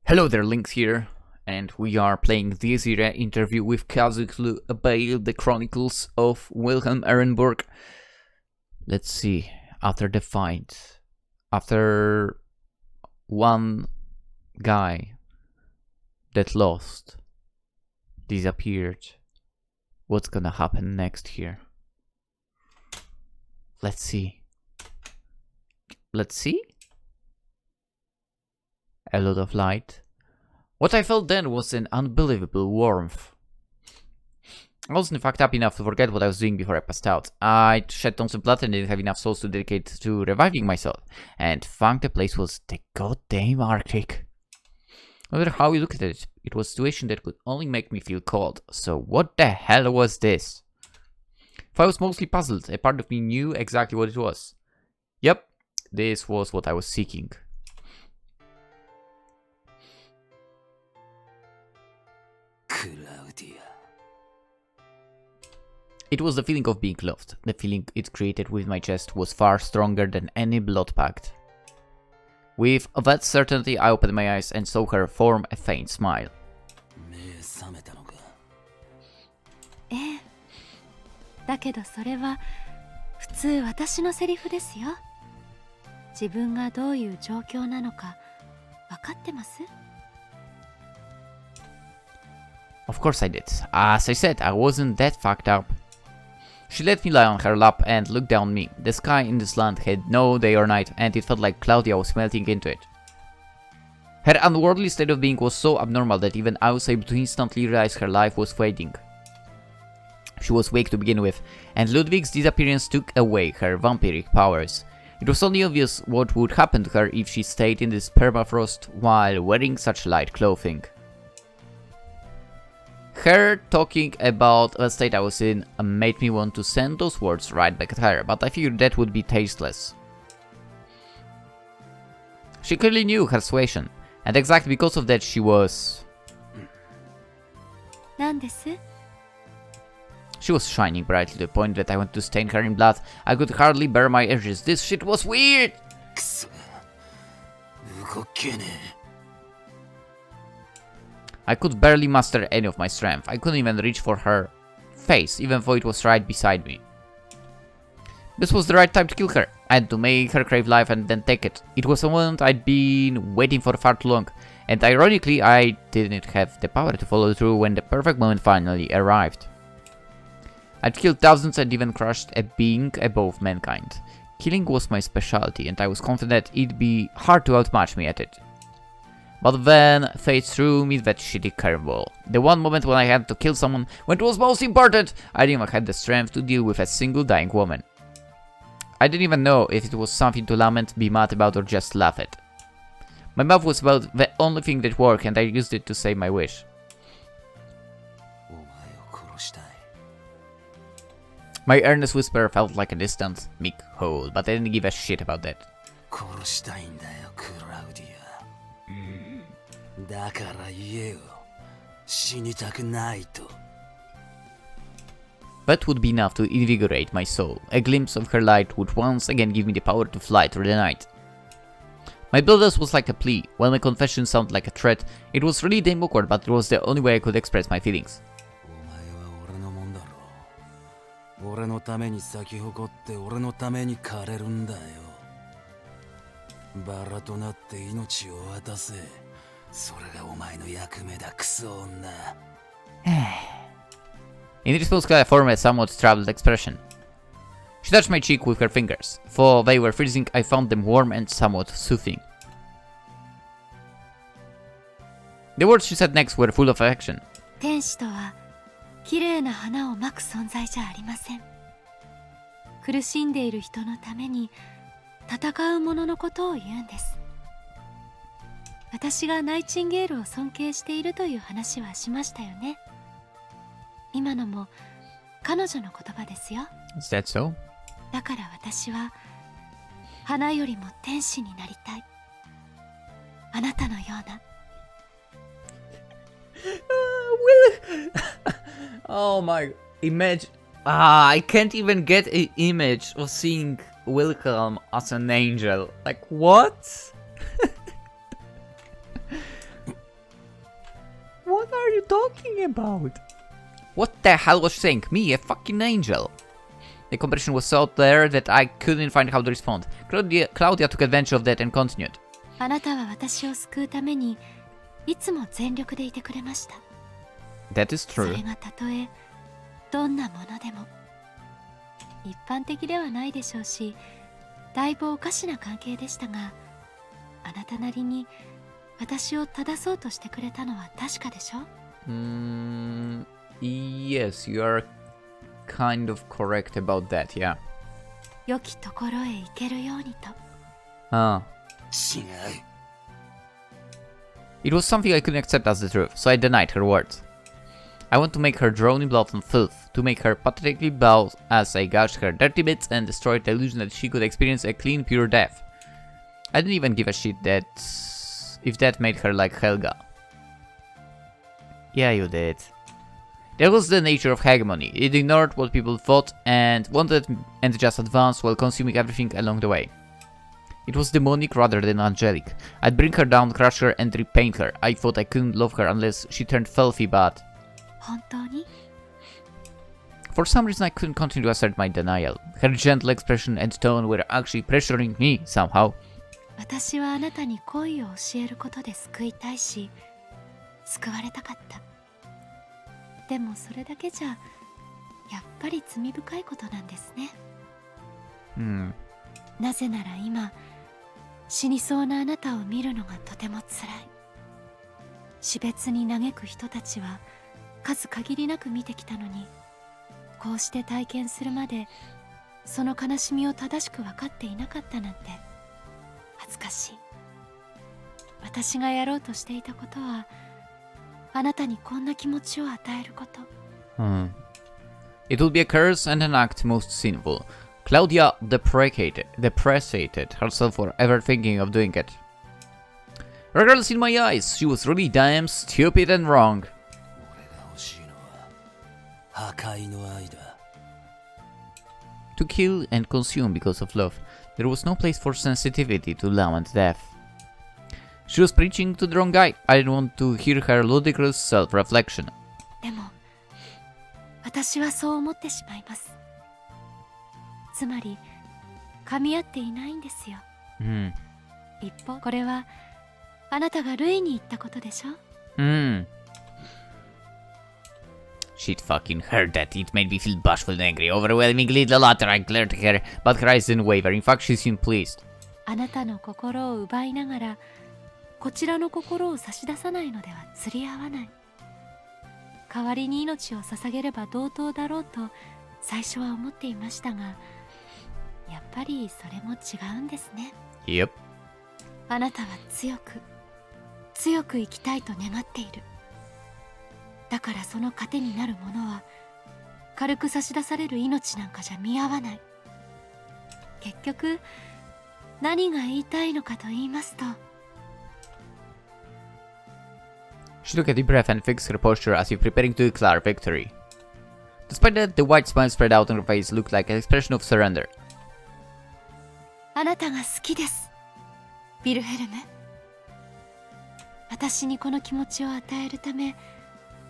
Hello there, Lynx here, and we are playing this irae interview with Kaziklu Bey, the Chronicles of Wilhelm Ehrenburg. Let's see, after the fight, after one guy that lost, disappeared, what's gonna happen next here? Let's see. A lot of light. What I felt then was an unbelievable warmth. I wasn't fucked up enough to forget what I was doing before I passed out. I shed tons of blood and didn't have enough souls to dedicate to reviving myself. And fuck, the place was the goddamn Arctic. No matter how you look at it, it was a situation that could only make me feel cold. So what the hell was this? If I was mostly puzzled, a part of me knew exactly what it was. Yep, this was what I was seeking. It was the feeling of being loved. The feeling it created with my chest was far stronger than any blood pact. With that certainty, I opened my eyes and saw her form a faint smile. だけどそれは普通私のセリフですよ。自分がどういう状況なのか分かってます？ Of course I did. As I said, I wasn't that fucked up. She let me lie on her lap and looked down me. The sky in this land had no day or night, and it felt like cloudy. I was melting into it. Her unworldly state of being was so abnormal that even I was able to instantly realize her life was fading. She was weak to begin with, and Ludwig's disappearance took away her vampiric powers. It was only obvious what would happen to her if she stayed in this permafrost while wearing such light clothing. Her talking about the state I was in made me want to send those words right back at her, but I figured that would be tasteless. She clearly knew her situation, and exactly because of that she was... 何です？ She was shining brightly to the point that I wanted to stain her in blood. I could hardly bear my urges. This shit was weird! I could barely muster any of my strength. I couldn't even reach for her face, even though it was right beside me. This was the right time to kill her. I had to make her crave life and then take it. It was a moment I'd been waiting for far too long, and ironically I didn't have the power to follow through when the perfect moment finally arrived. I'd killed thousands and even crushed a being above mankind. Killing was my specialty, and I was confident it'd be hard to outmatch me at it. But then fate threw me that shitty curveball. The one moment when I had to kill someone, when it was most important, I didn't even have the strength to deal with a single dying woman. I didn't even know if it was something to lament, be mad about, or just laugh at. My mouth was about the only thing that worked, and I used it to say my wish. My earnest whisper felt like a distant, meek howl, but I didn't give a shit about that. That would be enough to invigorate my soul. A glimpse of her light would once again give me the power to fly through the night. My build-up was like a plea, while my confession sounded like a threat. It was really damn awkward, but it was the only way I could express my feelings. In response, I formed a somewhat troubled expression. She touched my cheek with her fingers. For they were freezing, I found them warm and somewhat soothing. The words she said next were full of affection. 天使とは綺麗な花をまく存在じゃありません。苦しんでいる人のために戦う者のことを言うんです。私がナイチンゲールを尊敬しているという話はしましたよね。今のも彼女の言葉ですよ。Is that so? だから私は花よりも天使になりたい。あなたのような。Oh my, imagine. I can't even get an image of seeing Wilhelm as an angel. Like, what? What are you talking about? What the hell was she saying? Me, a fucking angel. The compression was so there that I couldn't find how to respond. Claudia took advantage of that and continued. あなたは私を救うためにいつも全力でいてくれました。 That is そ true. れがたとえどんなものでも一般的ではないでしょうし、だいぶおかしな関係でしたが、あなたなりに私を正そうとしてくれたのは確かでしょ？ Yes, you are kind of correct about that, yeah. 良きところへ行けるようにと。 違う。 It was something I couldn't accept as the truth, so I denied her words. I want to make her drown in blood and filth, to make her pathetically bow as I gouged her dirty bits and destroyed the illusion that she could experience a clean, pure death. I didn't even give a shit that if that made her like Helga. Yeah, you did. That was the nature of hegemony. It ignored what people thought and wanted and just advanced while consuming everything along the way. It was demonic rather than angelic. I'd bring her down, crush her, and repaint her. I thought I couldn't love her unless she turned filthy, but 本当に？ for some reason I couldn't continue to assert my denial. Her gentle expression and tone were actually pressuring me somehow. 私はあなたに恋を教えることで救いたいし、救われたかった。でもそれだけじゃやっぱり罪深いことなんですね。なぜなら今死にそうなあなたを見るのがとてもつらい。死別に嘆く人たちは数限りなく見てきたのに、こうして体験するまでその悲しみを正しく分かっていなかったなんて恥ずかしい。私がやろうとしていたことはあなたにこんな気持ちを与えること。It would be a curse and an act most sinful. Claudia deprecated herself for ever thinking of doing it. Regardless, in my eyes, she was really damn stupid and wrong. 俺が欲しいのは破壊の愛だ。To kill and consume because of love, there was no place for sensitivity to love and death. She was preaching to the wrong guy. I didn't want to hear her ludicrous self-reflection. でも私はそう思ってしまいます。つまり噛み合っていないんですよ。一方これはあなたがルイに言ったことでしょ。She'd fucking heard that. It made me feel bashful and angry. Overwhelmingly the latter. I glared at her, but her eyes didn't waver. In fact, she seemed pleased. あなたの心を奪いながらこちらの心を差し出さないのでは釣り合わない。代わりに命を捧げれば同等だろうと最初は思っていましたが、やっぱりそれも違うんですね。Yep. あなたは強く強く生きたいと願っている。だからその糧になるものは軽く差し出される命なんかじゃ見合わない。結局何が言いたいのかと言いますと。 She took a deep breath and fixed her posture as if preparing to declare victory. Despite that, the white smile spread out on her face looked like an expression of surrender. あなたが好きです、ヴィルヘルム。私にこの気持ちを与えるため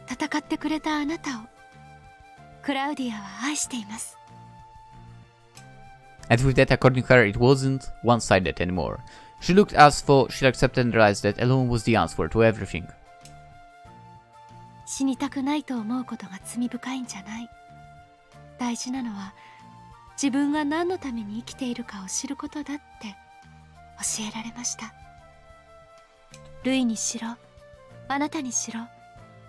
戦ってくれたあなたをクラウディアは愛しています。 And with that, according to her, it wasn't one-sided anymore. She looked as though she'd accepted and realized that alone was the answer to everything. 死にたくないと思うことが罪深いんじゃない。大事なのは自分が何のために生きているかを知ることだって教えられました。ルイにしろあなたにしろ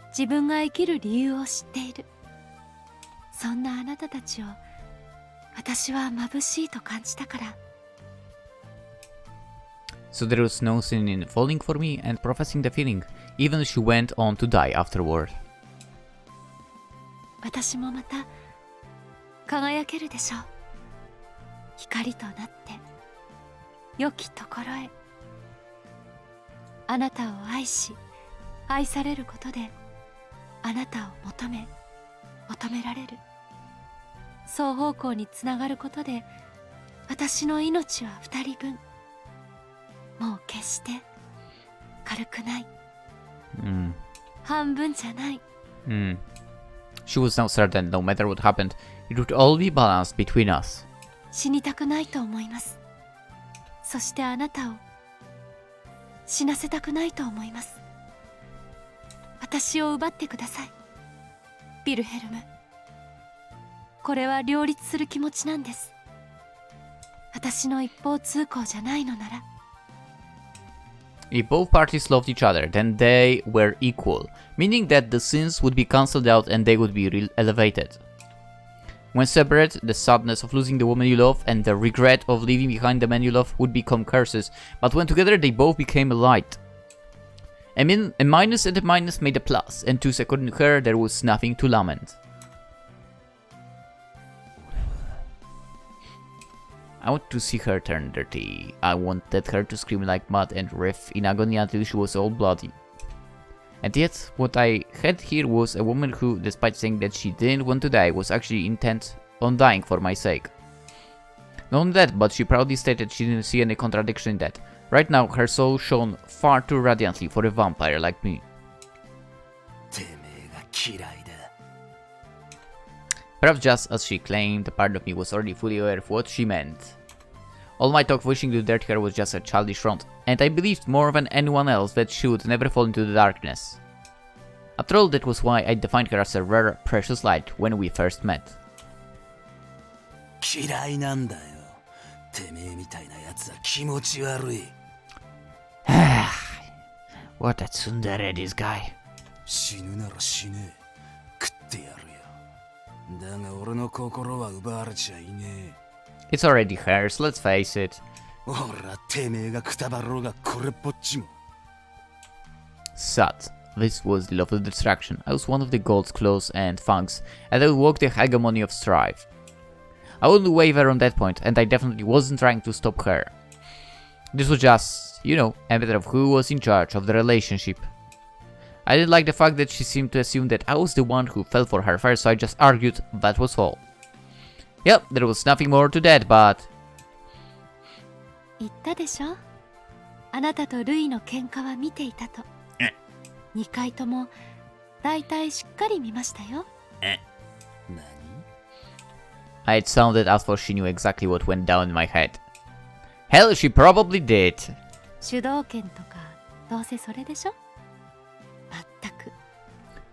自分が生きる理由を知っている。そんなあなたたちを私は眩しいと感じたから。 So there was no sin in falling for me and professing the feeling, even she went on to die afterward. 私もまた輝けるでしょう。光となって良きところへ。あなたを愛し愛されることであなたを求められる。双方向につながることで私の命は二人分。もう決して軽くない。半分じゃない。 She was now certain no matter what happened, it would all be balanced between us. 死にたくないと思います。そしてあなたを死なせたくないと思います。私を奪ってください、ビルヘルム。これは両立する気持ちなんです。私の一方通行じゃないのなら。 If both parties loved each other, then they were equal, meaning that the sins would be cancelled out and they would be elevated. When separate, the sadness of losing the woman you love and the regret of leaving behind the man you love would become curses, but when together they both became a light. A minus and a minus made a plus, and to according to her there was nothing to lament. I want to see her turn dirty. I wanted her to scream like mad and writhe in agony until she was all bloody. And yet, what I had here was a woman who, despite saying that she didn't want to die, was actually intent on dying for my sake. Not only that, but she proudly stated she didn't see any contradiction in that. Right now, her soul shone far too radiantly for a vampire like me. Perhaps just as she claimed, a part of me was already fully aware of what she meant. All my talk wishing to dirty her was just a childish front, and I believed more than anyone else that she would never fall into the darkness. After all, that was why I defined her as a rare, precious light when we first met. 嫌いなんだよ。てめえみたいなやつは気持ち悪い。What a tsundere, this guy. 死ぬなら死ねえ。食ってやるよ。だが俺の心は奪われちゃいねえ。It's already hers, let's face it. ほら、てめえがくたばろうがこれっぽっちも。Sat. This was the love of distraction. I was one of the gold's claws and fangs, and I would walk the hegemony of strife. I wouldn't waver on that point, and I definitely wasn't trying to stop her. This was just, you know, a matter of who was in charge of the relationship. I didn't like the fact that she seemed to assume that I was the one who fell for her first, so I just argued that was all. Yep, there was nothing more to that, but... 言ったでしょ、あなたとルイの喧嘩は見ていたと。2回ともだいたいしっかり見ましたよ。何？ It sounded as though she knew exactly what went down in my head. Hell, she probably did. 主導権とかどうせそれでしょ。まったく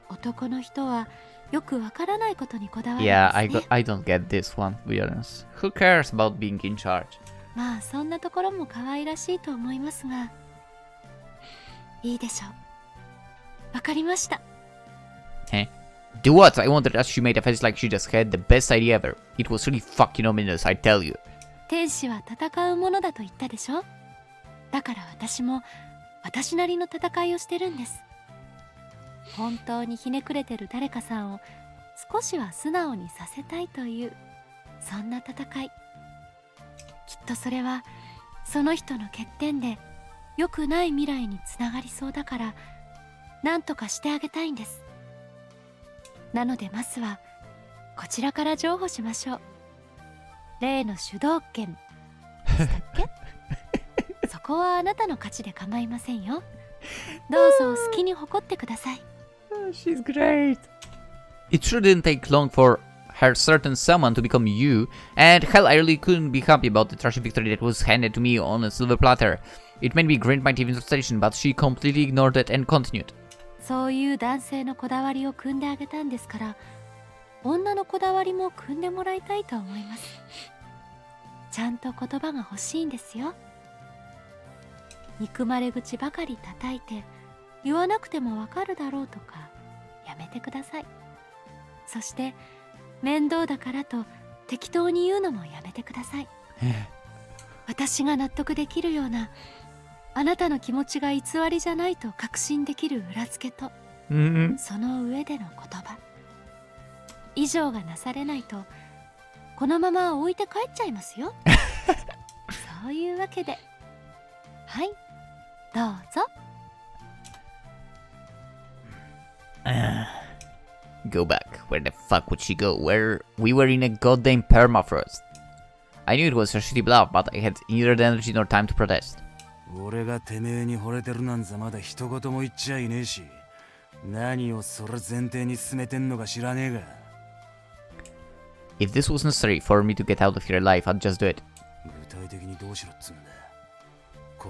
男の人はよくわからないことにこだわるんですね。Yeah, I don't get this one, to be honest. Who cares about being in charge? まあそんなところも可愛らしいと思いますが、いいでしょう。わかりました。Eh? Do what? I wondered as she made a face like she just had the best idea ever. It was really fucking ominous, I tell you. 天使は戦うものだと言ったでしょ。だから私も私なりの戦いをしてるんです。本当にひねくれてる誰かさんを少しは素直にさせたいという、そんな戦い。きっとそれはその人の欠点で良くない未来につながりそうだから、何とかしてあげたいんです。なのでまずはこちらから譲歩しましょう。例の主導権でしたっけ？そこはあなたの勝ちで構いませんよ。どうぞ好きに誇ってください。She's great. It shouldn't take long for her certain someone to become you, and hell, I really couldn't be happy about the trashy victory that was handed to me on a silver platter. It made me grind my teeth in frustration, but she completely ignored it and continued. そういう男性のこだわりを汲んであげたんですから、女のこだわりも汲んでもらいたいと思います。ちゃんと言葉が欲しいんですよ。憎まれ口ばかり叩いて言わなくてもわかるだろうとかやめてください。そして面倒だからと適当に言うのもやめてください。私が納得できるような、あなたの気持ちが偽りじゃないと確信できる裏付けと、その上での言葉以上がなされないと、このまま置いて帰っちゃいますよ。そういうわけで、はい、どうぞ。Go back. Where the fuck would she go? Where we were in a goddamn permafrost. I knew it was her shitty bluff, but I had neither the energy nor time to protest. 俺がてめえに惚れてるなんざまだ一言も言っちゃいねえし、何をそれ前提に進めてんのか知らねえが。 If this was necessary for me to get out of here alive, I'd just do it. 具体的にどうしろっつうんだ。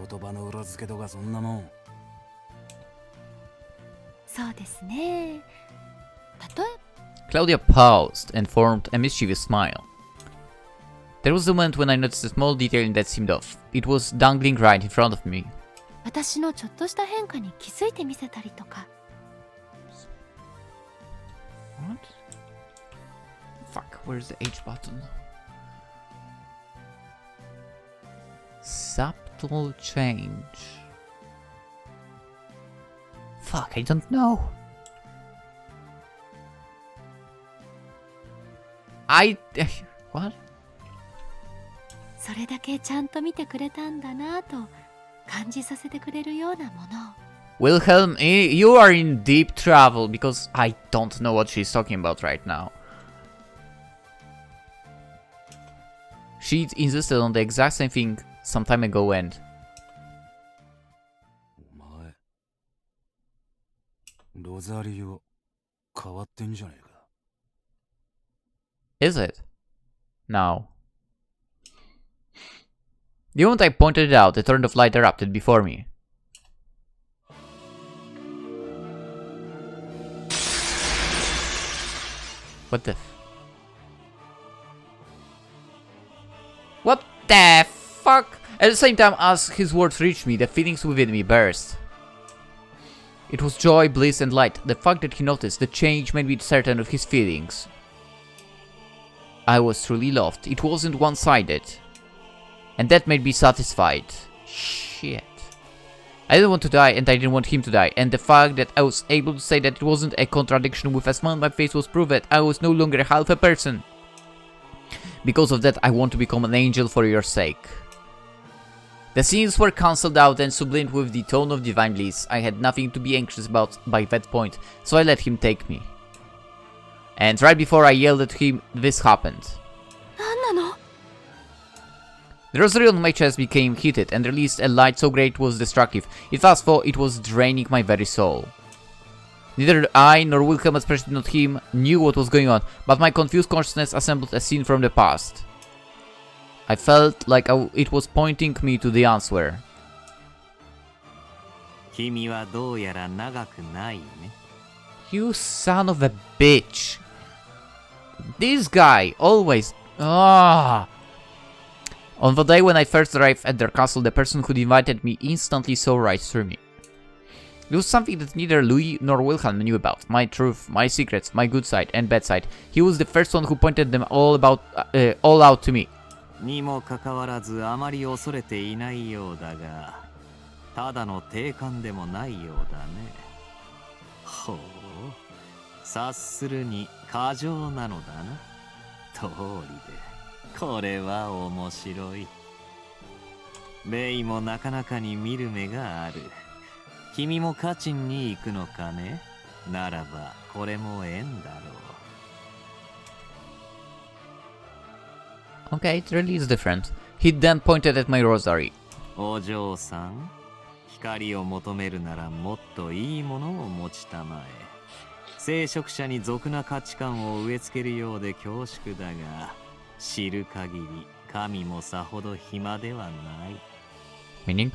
言葉の裏付けとかそんなもん。そうですね。例え Claudia paused and formed a mischievous smile. There was a moment when I noticed a small detail that seemed off. It was dangling right in front of me. 私のちょっとした変化に気づいてみせたりとか。What? Fuck, where's the H button? Subtle change. Fuck, I don't know. What? それだけちゃんと見てくれたんだなぁと感じさせてくれるようなものを。 Wilhelm, you are in deep trouble because I don't know what she's talking about right now. She insisted on the exact same thing some time ago and... お前、ロザリオ、変わってんじゃねえか。 Is it? No. The moment I pointed it out, a torrent of light erupted before me. What the What the fuck? At the same time as his words reached me, the feelings within me burst. It was joy, bliss, and light. The fact that he noticed the change made me certain of his feelings. I was truly loved. It wasn't one-sided. And that made me satisfied. Shit. I didn't want to die, and I didn't want him to die. And the fact that I was able to say that it wasn't a contradiction with a smile on my face was proof that I was no longer half a person. Because of that, I want to become an angel for your sake. The scenes were cancelled out and sublimed with the tone of divine bliss. I had nothing to be anxious about by that point, so I let him take me. And right before I yelled at him, this happened. 何なの？ The rosary on my chest became heated and released a light so great it was destructive. It fast for it was draining my very soul. Neither I nor Wilhelm, especially not him, knew what was going on, but my confused consciousness assembled a scene from the past. I felt like it was pointing me to the answer. 君はどうやら長くないね。 You son of a bitch. This guy always... Ah. On the day when I first arrived at their castle, the person who'd invited me instantly saw right through me. It was something that neither Louis nor Wilhelm knew about. My truth, my secrets, my good side and bad side. He was the first one who pointed them all out to me. にもかかわらずあまり恐れていないようだが、ただの定感でもないようだね。ほう、察するに過剰なのだな。通りで。これは面白い。ベイもなかなかに見る目がある。君もカチンに行くのかね？ならばこれも縁だろう。 Okay, it really is different. He then pointed at my rosary. お嬢さん、光を求めるならもっといいものを持ちたまえ。聖職者に俗な価値観を植え付けるようで恐縮だが、知る限り神もさほど暇ではない。 Meaning?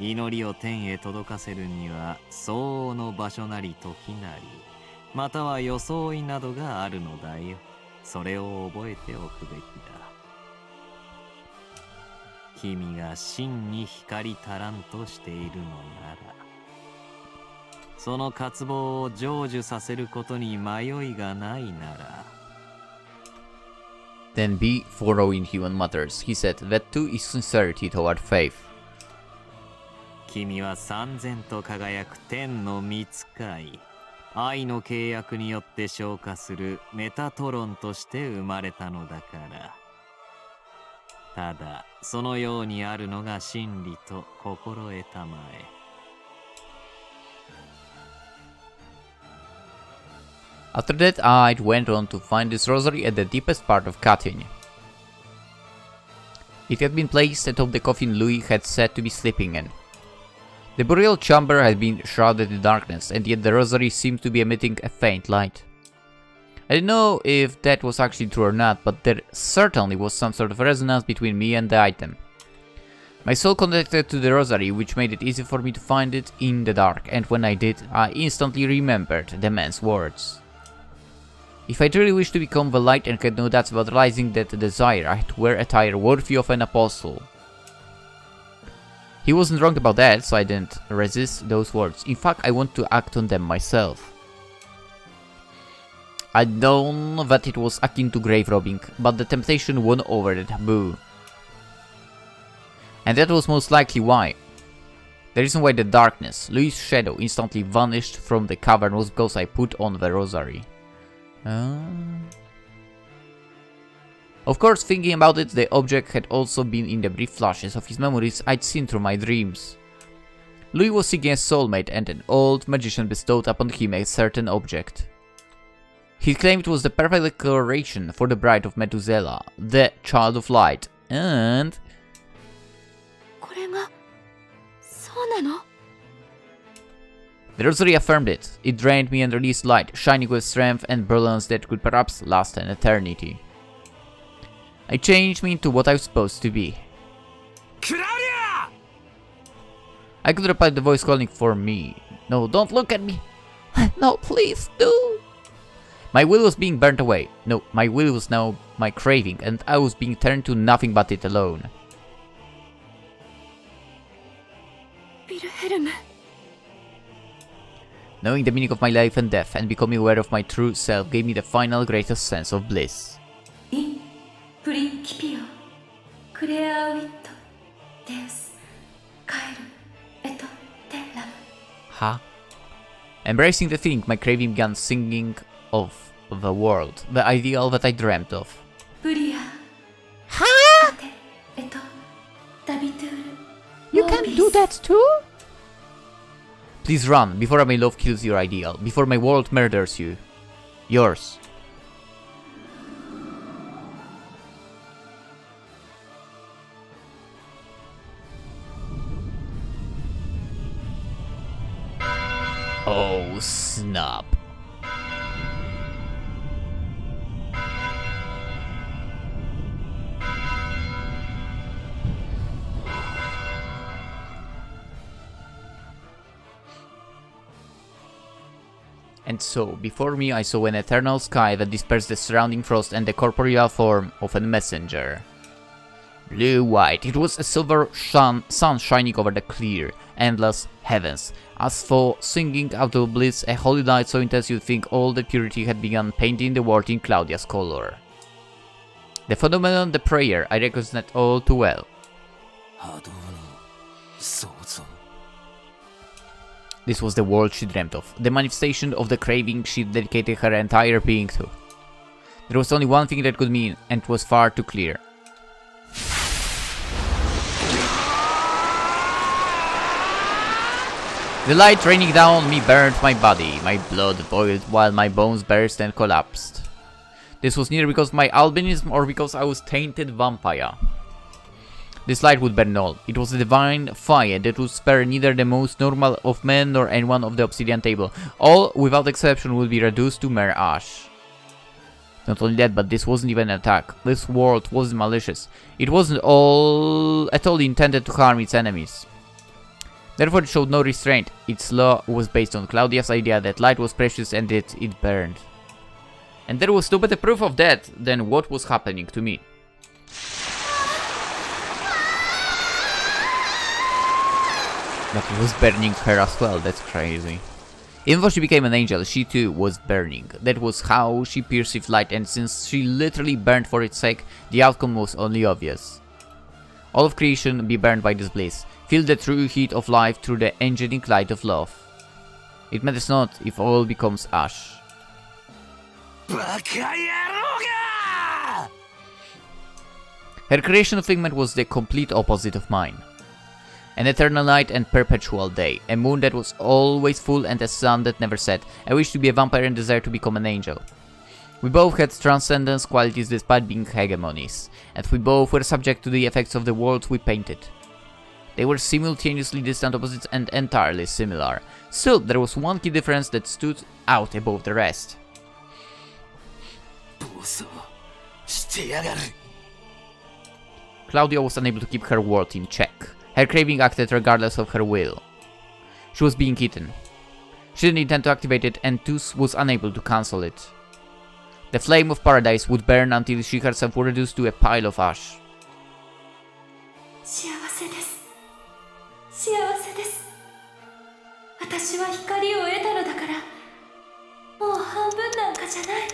祈りを天へ届かせるには相応の場所なり時なり、または装いなどがあるのだよ。それを覚えておくべきだ。君が真に光足らんとしているのなら、その渇望を成就させることに迷いがないなら。 Then be thorough in human matters. He said, that too is sincerity toward faith. 君は三千と輝く天の御使い、愛の契約によって昇華するメタトロンとして生まれたのだから。ただそのようにあるのが真理と心得たまえ。 After that, I went on to find this rosary at the deepest part of Katyń. It had been placed atop the coffin Louis had said to be sleeping in. The burial chamber had been shrouded in darkness, and yet the rosary seemed to be emitting a faint light. I didn't know if that was actually true or not, but there certainly was some sort of resonance between me and the item. My soul connected to the rosary, which made it easy for me to find it in the dark, and when I did, I instantly remembered the man's words. If I truly wished to become the light and had no doubts about realizing that desire, I had to wear attire worthy of an apostle. He wasn't wrong about that, so I didn't resist those words. In fact, I want to act on them myself. I'd known that it was akin to grave robbing, but the temptation won over the taboo. And that was most likely why. The reason why the darkness, Louis' shadow, instantly vanished from the cavern was because I put on the rosary. Of course, thinking about it, the object had also been in the brief flashes of his memories I'd seen through my dreams. Louis was seeking a soulmate, and an old magician bestowed upon him a certain object. He claimed it was the perfect declaration for the bride of Methuselah, the child of light, and... The rosary affirmed it. It drained me and released light, shining with strength and brilliance that could perhaps last an eternity. I changed me into what I was supposed to be. Claudia! I could reply the voice calling for me. No, don't look at me. No, please do. My will was being burnt away. No, my will was now my craving, and I was being turned to nothing but it alone. Wilhelm. Knowing the meaning of my life and death and becoming aware of my true self gave me the final greatest sense of bliss. In principio creavit Deus caelum et terram. Huh? Embracing the thing, my craving began singing of the world, the ideal that I dreamt of. Puria. Huh? Et dabitur. You can do that too? Please run, before my love kills your ideal, before my world murders you. Yours. Oh, snap. And so, before me I saw an eternal sky that dispersed the surrounding frost and the corporeal form of a messenger. Blue-white, it was a silver sun shining over the clear, endless heavens, as though singing out of bliss a holy light so intense you'd think all the purity had begun painting the world in Claudia's color. The phenomenon, the prayer, I recognized all too well. This was the world she dreamt of, the manifestation of the craving she dedicated her entire being to. There was only one thing that could mean, and it was far too clear. The light raining down on me burned my body, my blood boiled while my bones burst and collapsed. This was neither because of my albinism or because I was tainted vampire. This light would burn all. It was a divine fire that would spare neither the most normal of men nor anyone of the obsidian table. All, without exception, would be reduced to mere ash. Not only that, but this wasn't even an attack. This world wasn't malicious. It wasn't at all intended to harm its enemies. Therefore it showed no restraint. Its law was based on Claudia's idea that light was precious and that it burned. And there was no better proof of that than what was happening to me. But it was burning her as well, that's crazy. Even though she became an angel, she too was burning. That was how she perceived light, and since she literally burned for its sake, the outcome was only obvious. All of creation be burned by this bliss. Feel the true heat of life through the angelic light of love. It matters not if all becomes ash. Her creation figment was the complete opposite of mine. An eternal night and perpetual day, a moon that was always full and a sun that never set, a wish to be a vampire and desire to become an angel. We both had transcendence qualities despite being hegemonies, and we both were subject to the effects of the worlds we painted. They were simultaneously distant opposites and entirely similar. Still, there was one key difference that stood out above the rest. Claudia was unable to keep her word in check. Her craving acted regardless of her will. She was being eaten. She didn't intend to activate it and thus was unable to cancel it. The flame of paradise would burn until she herself was reduced to a pile of ash. 幸せです。幸せです。私は光を得たのだから、もう半分なんかじゃない。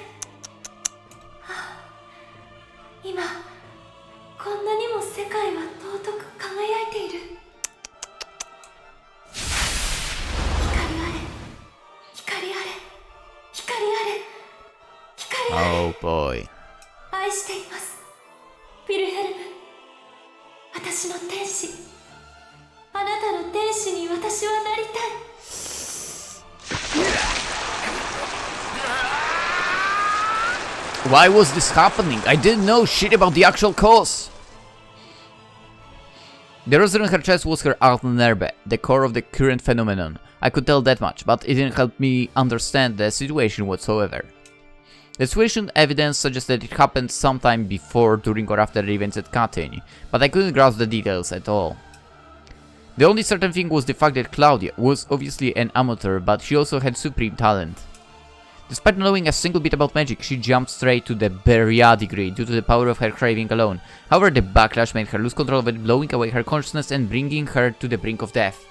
今、こんなにも世界は尊く輝いている。光あれ、光あれ、光あれ、光あれ。 Oh boy. 愛しています。ヴィルヘルム。私の天使。あなたの天使に私はなりたい。Why was this happening? I didn't know shit about the actual cause. The rosary on her chest was her nerve, the core of the current phenomenon. I could tell that much, but it didn't help me understand the situation whatsoever. The situation evidence suggested it happened sometime before, during or after the events at Katyn, but I couldn't grasp the details at all. The only certain thing was the fact that Claudia was obviously an amateur, but she also had supreme talent. Despite not knowing a single bit about magic, she jumped straight to the Beria degree due to the power of her craving alone. However, the backlash made her lose control of it, blowing away her consciousness and bringing her to the brink of death.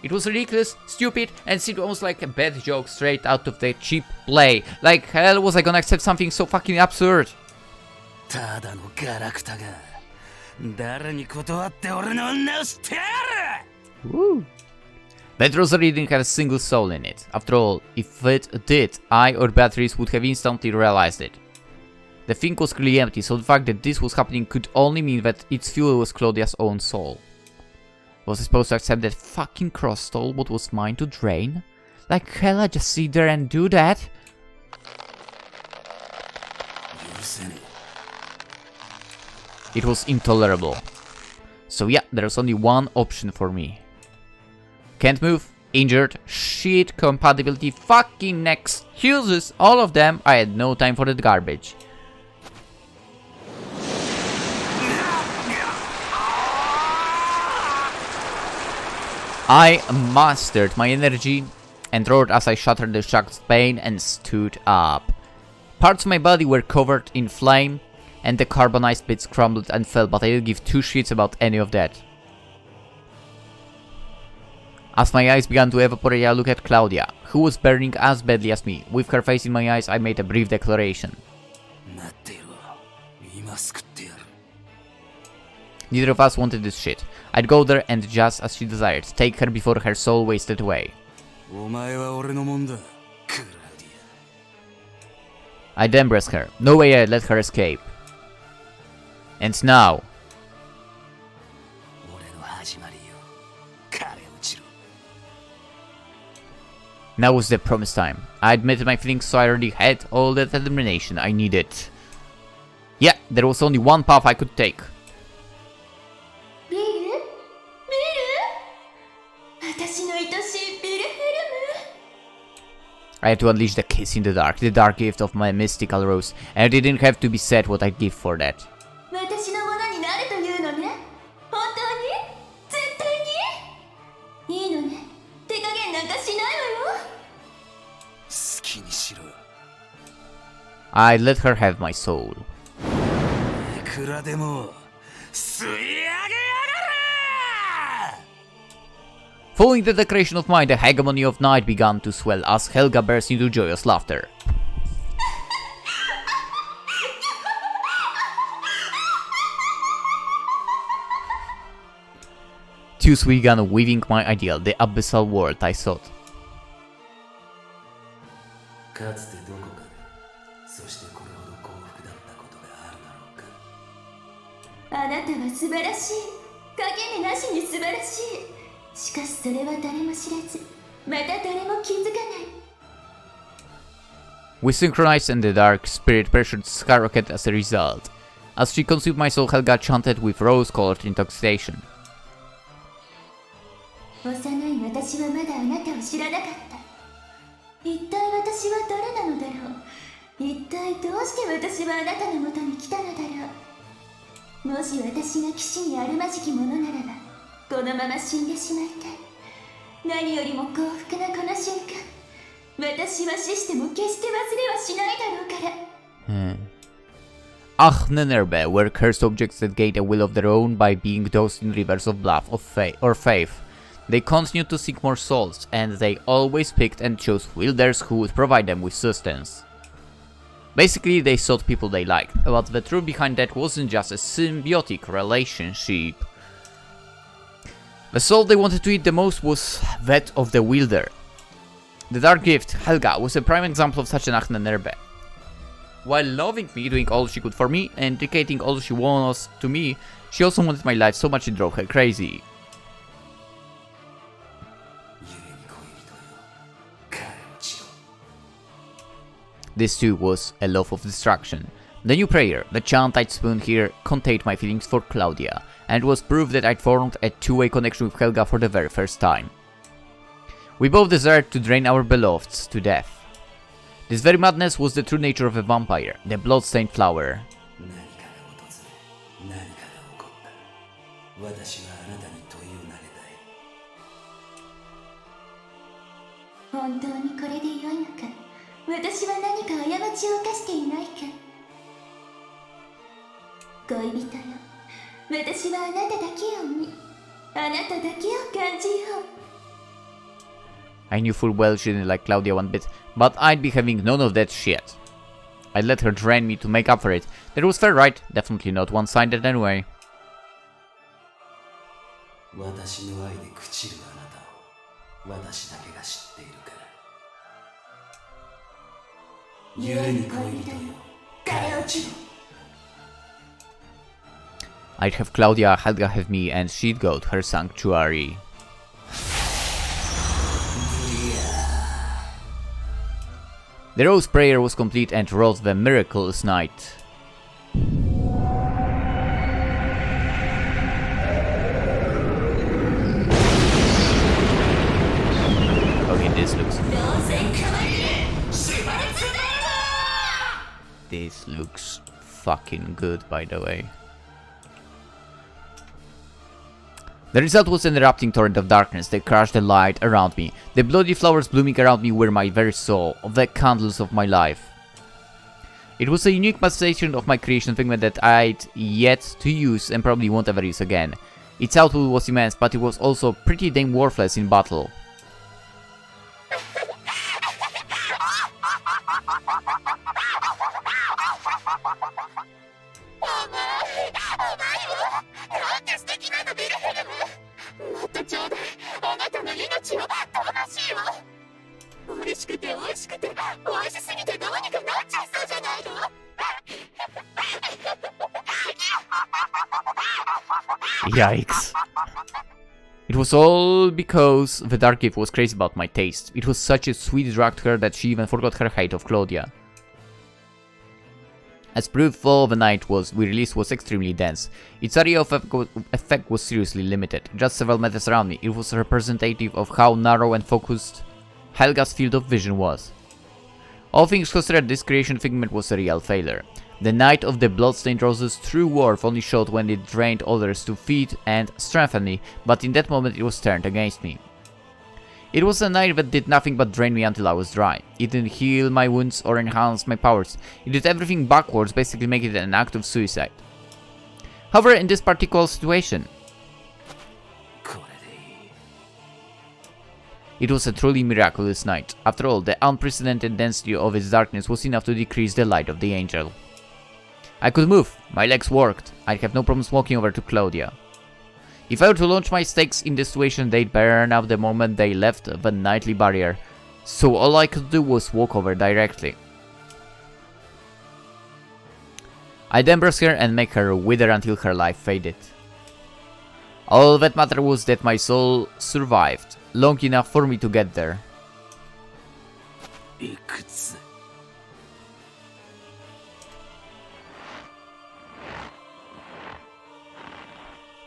It was ridiculous, stupid, and seemed almost like a bad joke straight out of the cheap play. Like, hell was I gonna accept something so fucking absurd? Woo. That rosary didn't have a single soul in it. After all, if it did, I or Beatrice would have instantly realized it. The thing was clearly empty, so the fact that this was happening could only mean that its fuel was Claudia's own soul. Was I supposed to accept that fucking cross stole what was mine to drain? Like hell, I just sit there and do that? It was intolerable. So yeah, there's only one option for me. Can't move, injured, shit, compatibility, fucking excuses, all of them. I had no time for that garbage. I mastered my energy and roared as I shattered the shark's bane and stood up. Parts of my body were covered in flame and the carbonized bits crumbled and fell, but I didn't give two shits about any of that. As my eyes began to evaporate, I looked at Claudia, who was burning as badly as me. With her face in my eyes, I made a brief declaration. Neither of us wanted this shit. I'd go there and, just as she desired, take her before her soul wasted away. I'd embrace her. No way I'd let her escape. And now... Now was the promised time. I admitted my feelings, so I already had all the determination I needed. Yeah, there was only one path I could take. I had to unleash the kiss in the dark gift of my mystical rose, and it didn't have to be said what I'd give for that. I let her have my soul. Following the declaration of mine, the hegemony of night began to swell as Helga burst into joyous laughter. Thus we began weaving my ideal, the abyssal world I sought. We synchronized and the dark spirit pressured skyrocketed as a result. As she consumed my soul, Helga chanted with rose-colored intoxication. 幼い私はまだあなたを知らなかった。一体私は誰なのだろう。一体どうして私はあなたのもとに来たのだろう。もし私が騎士にあるまじきものならば、このまま死んでしまいたい。何よりも幸福なこの瞬間、私は死しても決して忘れはしないだろうから。Ahnenerbe were cursed objects that gained a will of their own by being dosed in rivers of blood or faith. They continued to seek more souls, and they always picked and chose wielders who would provide them with sustenance. Basically, they sought people they liked, but the truth behind that wasn't just a symbiotic relationship. The soul they wanted to eat the most was that of the wielder. The Dark Gift, Helga, was a prime example of such an Ahnenerbe. While loving me, doing all she could for me, and dedicating all she was to me, she also wanted my life so much it drove her crazy. This too was a love of destruction. The new prayer, the chant I'd spoon here, contained my feelings for Claudia, and was proof that I'd formed a two-way connection with Helga for the very first time. We both desired to drain our beloveds to death. This very madness was the true nature of a vampire, the blood-stained flower. 本当にこれで良いのか。私は何か過ちを犯していないか。恋人よ、私はあなただけを見、あなただけを感じよう。 I knew full well she didn't like Claudia one bit, but I'd be having none of that shit. I'd let her drain me to make up for it. That was fair, right? Definitely not one-sided anyway. 私の愛で朽ちるあなたを私だけが知っているから。故に恋人よ、枯れ落ちろ。 I'd have Claudia, Helga have me, and she'd go to her sanctuary. The rose prayer was complete and wrought the miraculous night. Okay, this looks fucking good, by the way. The result was an erupting torrent of darkness that crushed the light around me. The bloody flowers blooming around me were my very soul, the candles of my life. It was a unique manifestation of my creation figment that I'd yet to use and probably won't ever use again. Its output was immense, but it was also pretty damn worthless in battle. Yikes. It was all because the Dark Gift was crazy about my taste. It was such a sweet drug to her that she even forgot her hate of Claudia. As proof, all the night we released was extremely dense. Its area of effect was seriously limited. Just several meters around me, it was representative of how narrow and focused Helga's field of vision was. All things considered, this creation figment was a real failure. The Night of the Bloodstained Rose's true worth only showed when it drained others to feed and strengthen me, but in that moment it was turned against me. It was a night that did nothing but drain me until I was dry. It didn't heal my wounds or enhance my powers. It did everything backwards, basically making it an act of suicide. However, in this particular situation, it was a truly miraculous night. After all, the unprecedented density of its darkness was enough to decrease the light of the angel. I could move, my legs worked, I'd have no problems walking over to Claudia. If I were to launch my stakes in this situation, they'd burn up the moment they left the nightly barrier, so all I could do was walk over directly. I'd embrace her and make her wither until her life faded. All that mattered was that my soul survived, long enough for me to get there.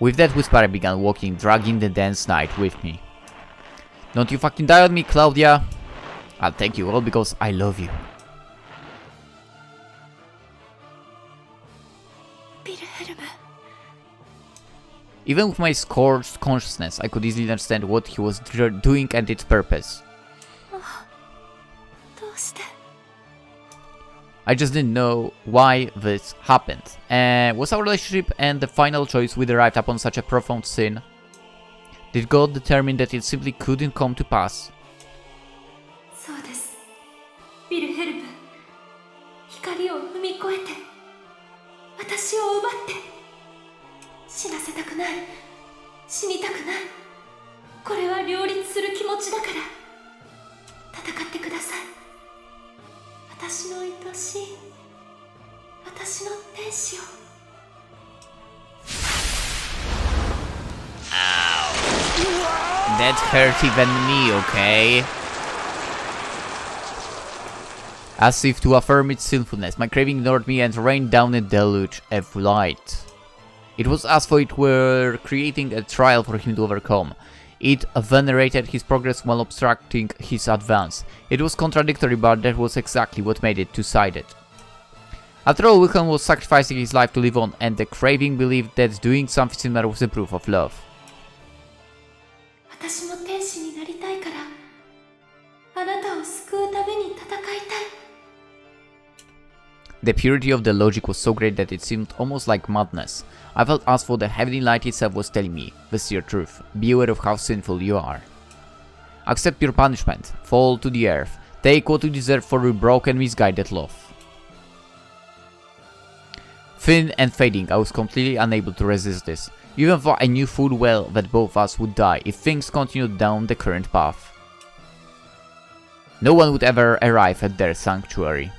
With that whisper I began walking, dragging the dense night with me. Don't you fucking die on me, Claudia. I'll take you all because I love you. Wilhelm. Even with my scorched consciousness, I could easily understand what he was doing and its purpose. どうして I just didn't know why this happened. Was our relationship and the final choice we derived upon such a profound sin? Did God determine that it simply couldn't come to pass? そうです。ウィルヘルム。光を踏み越えて、私を奪って、死なせたくない、死にたくない。これは両立する気持ちだから、戦ってください。私の愛しい、私の天使を。That hurt even me, okay? As if to affirm its sinfulness, my craving ignored me and rained down a deluge of light. It was as though it were creating a trial for him to overcome. It venerated his progress while obstructing his advance. It was contradictory, but that was exactly what made it two-sided. After all, Wilhelm was sacrificing his life to live on, and the craving believed that doing something similar was a proof of love. 私も天使になりたいから、あなたを救うために戦いたい。The purity of the logic was so great that it seemed almost like madness. I felt as though the heavenly light itself was telling me, this is your truth, be aware of how sinful you are. Accept your punishment, fall to the earth, take what you deserve for your broken, misguided love. Thin and fading, I was completely unable to resist this, even though I knew full well that both of us would die if things continued down the current path. No one would ever arrive at their sanctuary.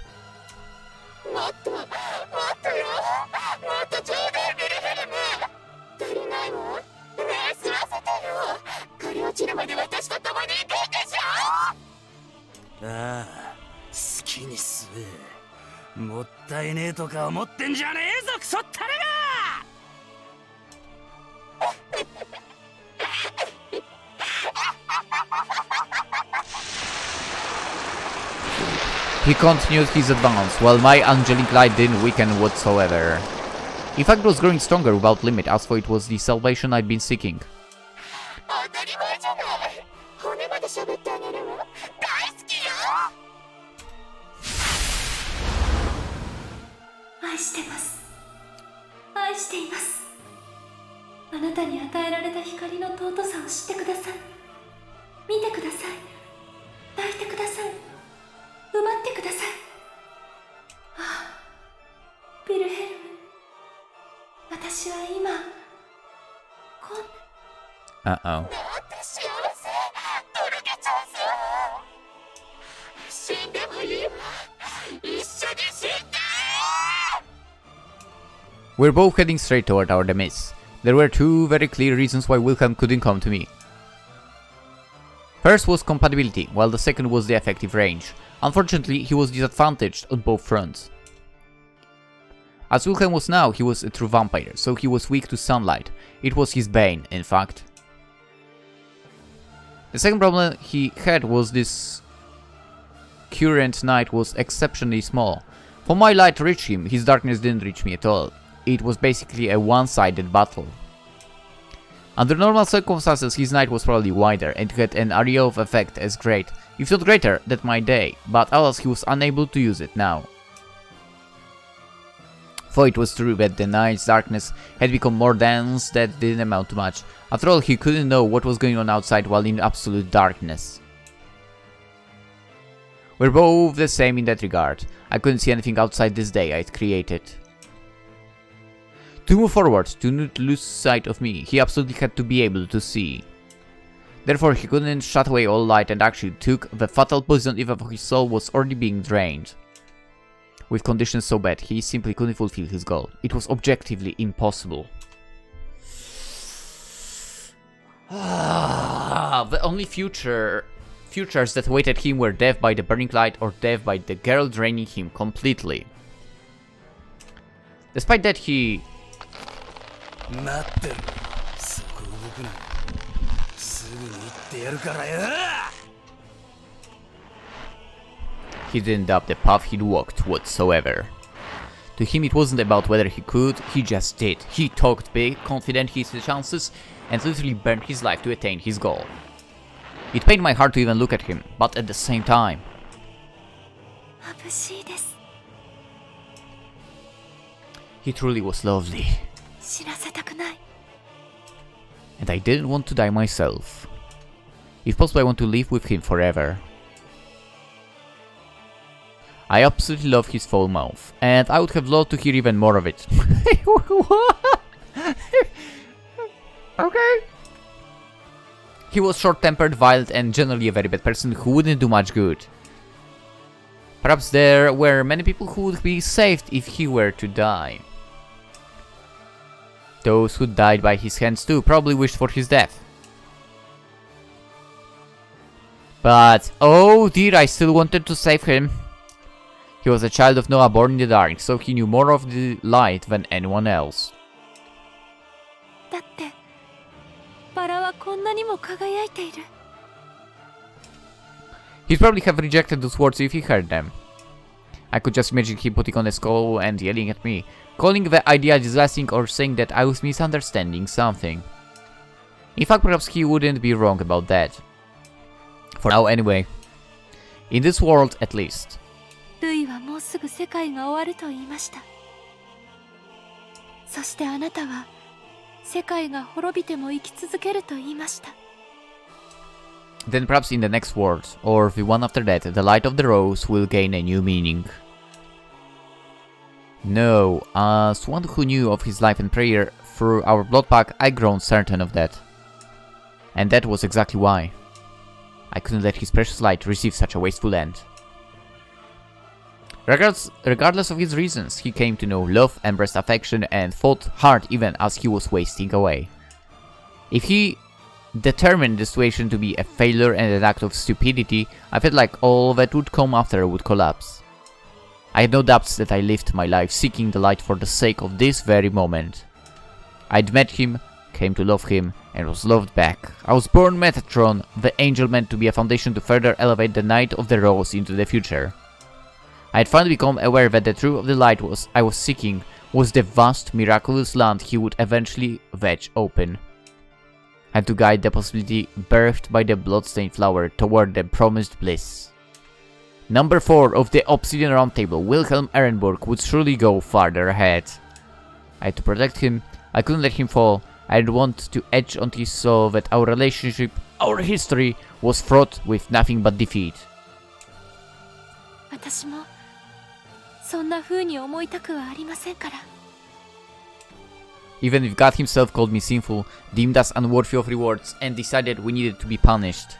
Ah, 好きにすえ。もったいねえとか思ってんじゃねえぞ、クソったれがHe continued his advance, while my angelic light didn't weaken whatsoever. In fact, it was growing stronger without limit, as though it was the salvation I'd been seeking. 愛してます。愛しています。あなたに与えられた光の尊さを知ってください。見てください。抱いてください。奪ってください。ああ、ヴィルヘルム。私は今、こんな。Uh-oh. We're both heading straight toward our demise. There were two very clear reasons why Wilhelm couldn't come to me. First was compatibility, while the second was the effective range. Unfortunately, he was disadvantaged on both fronts. As Wilhelm was now, he was a true vampire, so he was weak to sunlight. It was his bane, in fact. The second problem he had was this current night was exceptionally small. For my light to reach him, his darkness didn't reach me at all. It was basically a one-sided battle. Under normal circumstances, his night was probably wider and had an area of effect as great, if not greater, than my day, but alas, he was unable to use it now. For it was true that the night's darkness had become more dense, that didn't amount to much. After all, he couldn't know what was going on outside while in absolute darkness. We're both the same in that regard. I couldn't see anything outside this day I'd created. To move forward, to not lose sight of me, he absolutely had to be able to see. Therefore, he couldn't shut away all light and actually took the fatal poison even though his soul was already being drained. With conditions so bad, he simply couldn't fulfill his goal. It was objectively impossible. The only futures that awaited him were death by the burning light or death by the girl draining him completely. Despite that, he... 待ってる。そこ動くな。すぐに言ってやるからよ。 He didn't doubt the path he'd walked whatsoever. To him it wasn't about whether he could, he just did. He talked big, confident his chances, and literally burned his life to attain his goal. It pained my heart to even look at him, but at the same time... 眩しいです。 He truly was lovely. 死なせたくない。 And I didn't want to die myself. If possible, I want to live with him forever. I absolutely love his foul mouth, and I would have loved to hear even more of it. What? Okay. He was short-tempered, violent, and generally a very bad person who wouldn't do much good. Perhaps there were many people who would be saved if he were to die. Those who died by his hands too probably wished for his death. But, oh dear, I still wanted to save him. He was a child of Noah born in the dark, so he knew more of the light than anyone else. だって、バラはこんなにも輝いている。 He'd probably have rejected those words if he heard them. I could just imagine him putting on a skull and yelling at me, calling the idea disgusting or saying that I was misunderstanding something. In fact, perhaps he wouldn't be wrong about that. For now, anyway. In this world, at least. ルイはもうすぐ世界が終わると言いました。そしてあなたは世界が滅びても生き続けると言いました。 Then perhaps in the next world, or the one after that, the light of the rose will gain a new meaning. No, as one who knew of his life and prayer through our blood pact, I grown certain of that. And that was exactly why. I couldn't let his precious light receive such a wasteful end. Regardless of his reasons, he came to know love, embraced affection, and fought hard even as he was wasting away. If he determined the situation to be a failure and an act of stupidity, I felt like all that would come after would collapse. I had no doubts that I lived my life seeking the light for the sake of this very moment. I'd met him, came to love him, and was loved back. I was born Metatron, the angel meant to be a foundation to further elevate the Knight of the Rose into the future. I had finally become aware that the truth of the light I was seeking was the vast, miraculous land he would eventually wedge open. I had to guide the possibility birthed by the bloodstained flower toward the promised bliss. Number 4 of the Obsidian Round Table, Wilhelm Ehrenburg, would surely go farther ahead. I had to protect him, I couldn't let him fall, I didn't want to etch onto his soul that our relationship, our history, was fraught with nothing but defeat. 私もそんな風に思いたくはありませんから。 Even if God himself called me sinful, deemed us unworthy of rewards, and decided we needed to be punished,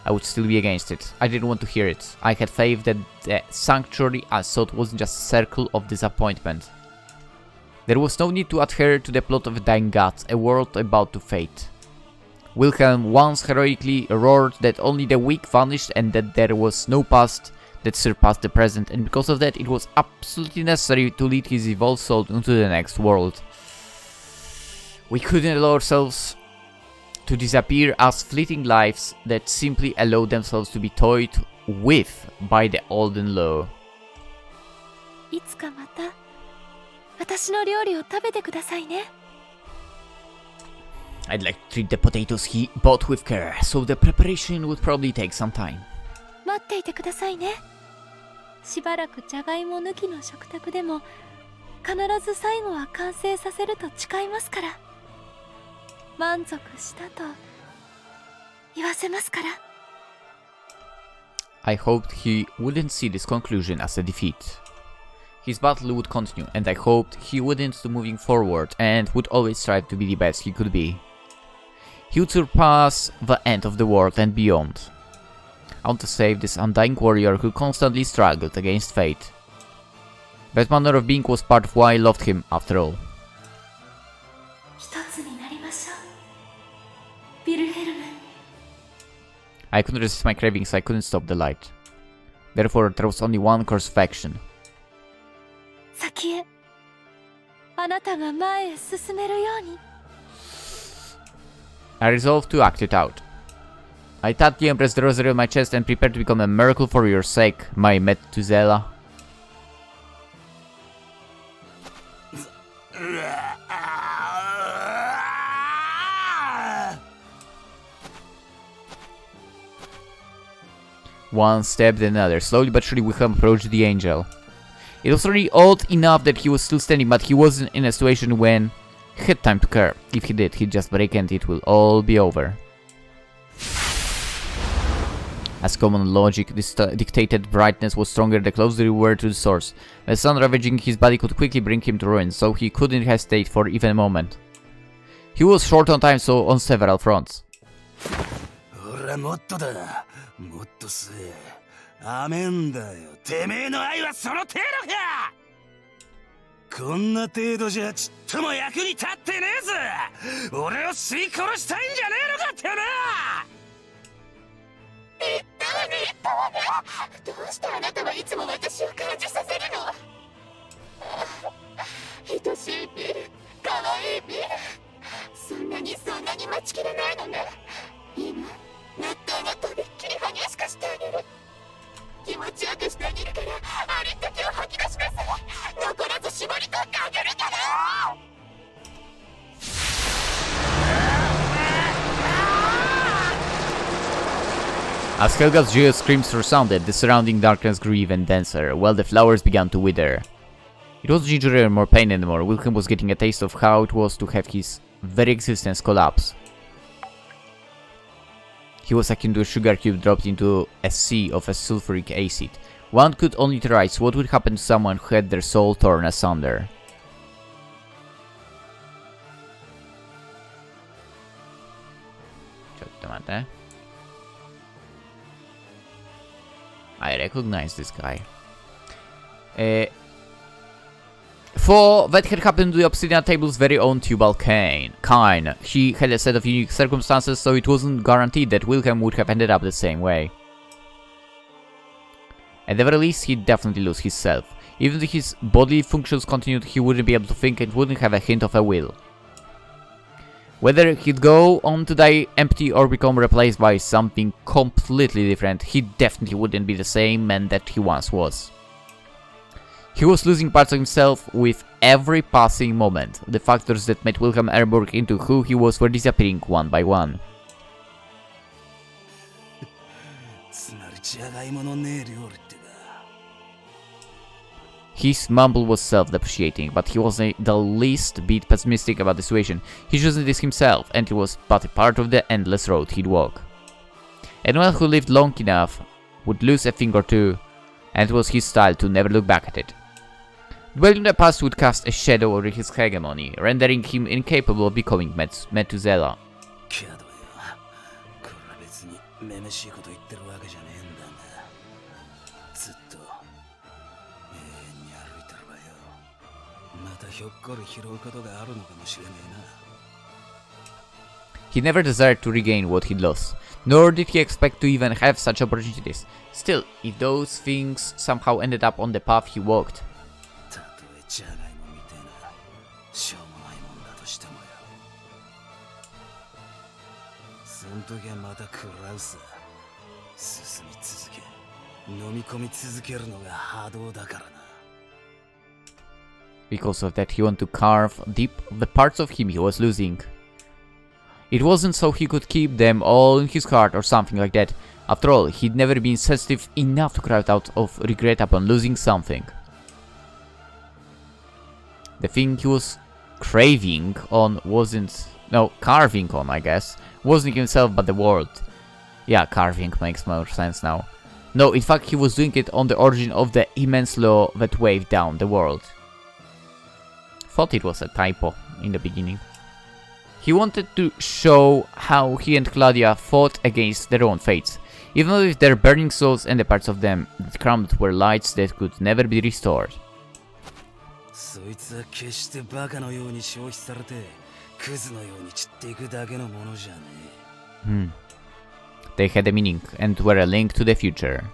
I would still be against it. I didn't want to hear it. I had faith that the sanctuary I sought wasn't just a circle of disappointment. There was no need to adhere to the plot of a dying god, a world about to fade. Wilhelm once heroically roared that only the weak vanished and that there was no past that surpassed the present, and because of that it was absolutely necessary to lead his evolved soul into the next world. We couldn't allow ourselves to disappear as fleeting lives that simply allow themselves to be toyed with by the olden law. いつかまた私の料理を食べてくださいね。 I'd like to treat the potatoes he bought with care, so the preparation would probably take some time. 待っていてくださいね。しばらくじゃがいも抜きの食卓でも必ず最後は完成させると誓いますから。満足したと言わせますから。 I hoped he wouldn't see this conclusion as a defeat. His battle would continue, and I hoped he wouldn't stop moving forward and would always strive to be the best he could be. He would surpass the end of the world and beyond. I want to save this undying warrior who constantly struggled against fate. That manner of being was part of why I loved him, after all. 一つになりましょう。ヴィルヘルム。 I couldn't resist my cravings, so I couldn't stop the light. Therefore, there was only one course of action. 先へ。あなたが前へ進めるように。I resolved to act it out. I tapped the Empress the rosary on my chest and prepared to become a miracle for your sake, my Methuselah. One step, then another. Slowly but surely Wilhelm approached the angel. It was already odd enough that he was still standing, but he wasn't in a situation when he had time to care. If he did, he'd just break and it will all be over. As common logic dictated, brightness was stronger the closer you were to the source. The sun ravaging his body could quickly bring him to ruin, so he couldn't hesitate for even a moment. He was short on time, so on several fronts. もっと吸え。アメんだよ。てめえの愛はその程度か。こんな程度じゃちっとも役に立ってねえぞ。俺を吸い殺したいんじゃねえのかってな。言ったわね、言ったわね。どうしてあなたはいつも私を感じさせるの。愛しいビル、可愛いビル。そんなに待ちきれないのね。今。熱湯のとびっきり激しくしてあげる。気持ちよくしてあげるから、ありったけを吐き出しなさい。残らず絞り取ってあげるから。As Helga's joyous screams resounded, the surrounding darkness grew even denser, while the flowers began to wither. It wasn't injury or more pain anymore. Wilhelm was getting a taste of how it was to have his very existence collapse. He was akin to a sugar cube dropped into a sea of a sulfuric acid. One could only theorize what would happen to someone who had their soul torn asunder. I recognize this guy. For that had happened to the Obsidian Table's very own Tubal Cain. He had a set of unique circumstances, so it wasn't guaranteed that Wilhelm would have ended up the same way. At the very least, he'd definitely lose his self. Even if his bodily functions continued, he wouldn't be able to think and wouldn't have a hint of a will. Whether he'd go on to die empty or become replaced by something completely different, he definitely wouldn't be the same man that he once was. He was losing parts of himself with every passing moment. The factors that made Wilhelm Ehrenburg into who he was were disappearing one by one. His mumble was self-depreciating, but he wasn't the least bit pessimistic about the situation. He chosen this himself, and it was but a part of the endless road he'd walk. Anyone who lived long enough would lose a thing or two, and it was his style to never look back at it. Dwelling in the past would cast a shadow over his hegemony, rendering him incapable of becoming Methuselah. He never desired to regain what he'd lost, nor did he expect to even have such opportunities. Still, if those things somehow ended up on the path he walked, because of that he wanted to carve deep the parts of him he was losing. It wasn't so he could keep them all in his heart or something like that. After all, he'd never been sensitive enough to cry out of regret upon losing something. The thing he was craving on wasn't... no, carving on, I guess. Wasn't himself but the world. Yeah, carving makes more sense now. No, in fact he was doing it on the origin of the immense law that waved down the world. Thought it was a typo in the beginning. He wanted to show how he and Claudia fought against their own fates, even with their burning souls and the parts of them that crumbled were lights that could never be restored. They had a meaning and were a link to the future.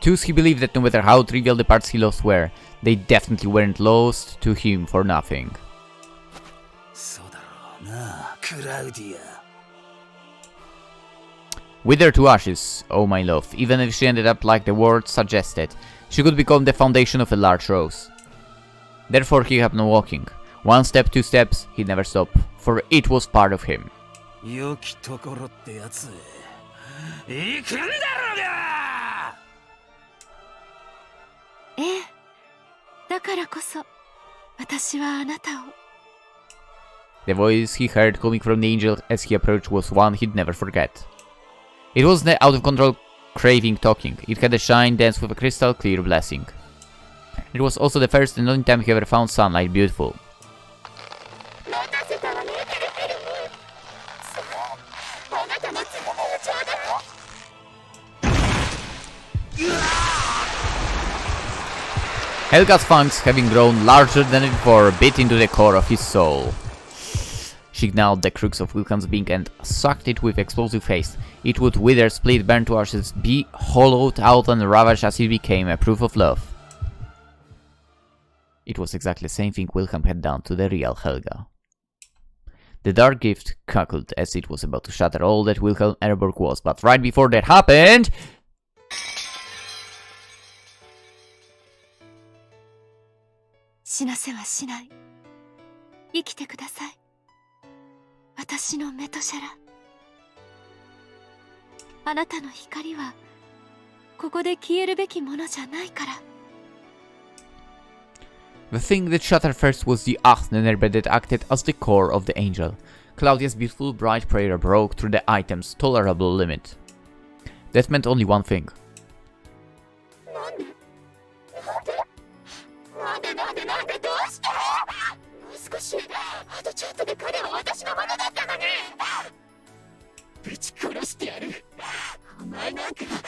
Thus he believed that no matter how trivial the parts he lost were, they definitely weren't lost to him for nothing. そうだろうな、クラウディア。 Wither to ashes, oh my love, even if she ended up like the word suggested, she could become the foundation of a large rose. Therefore he kept on walking. 1 step, 2 steps, he'd never stop, for it was part of him. 良きところってやつへ行くんだろうが。ええ、だからこそ私はあなたを。 The voice he heard coming from the angel as he approached was one he'd never forget. It wasn't the out-of-control craving talking, it had a shine dense with a crystal clear blessing. It was also the first and only time he ever found sunlight beautiful. 待たせたわね、ヘルヘルム。さあ、あなたの次の予兆だよ。 Helga's fangs, having grown larger than before, bit into the core of his soul. She gnawed the crux of Wilhelm's being and sucked it with explosive haste. It would wither, split, burn to ashes, be hollowed out and ravaged as it became a proof of love. It was exactly the same thing Wilhelm had done to the real Helga. The dark gift cackled as it was about to shatter all that Wilhelm Ehrenburg was, but right before that happened... 死なせはしない。生きてください。私のメトシャラ。あなたの光はここで消えるべきものじゃないから。 The thing that shattered first was the Achnenerbe that acted as the core of the angel. Claudia's beautiful bright prayer broke through the item's tolerable limit. That meant only one thing. なんでどうしてもう少し、あとちょっとで彼は私のものだったのに。ぶち殺してやる。お前なんか、お前なんか。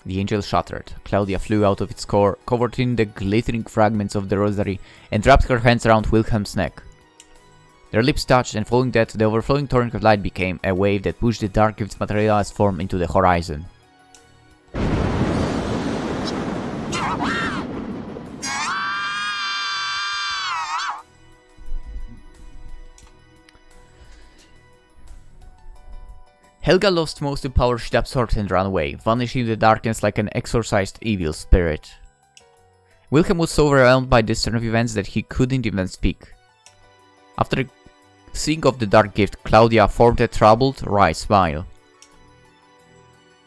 The angel shattered. Claudia flew out of its core, covered in the glittering fragments of the rosary, and wrapped her hands around Wilhelm's neck. Their lips touched, and following that, the overflowing torrent of light became a wave that pushed the dark gift's materialized form into the horizon. Helga lost most of the power she'd absorbed and ran away, vanishing in the darkness like an exorcised evil spirit. Wilhelm was so overwhelmed by this turn of events that he couldn't even speak. After seeing of the dark gift, Claudia formed a troubled, wry smile.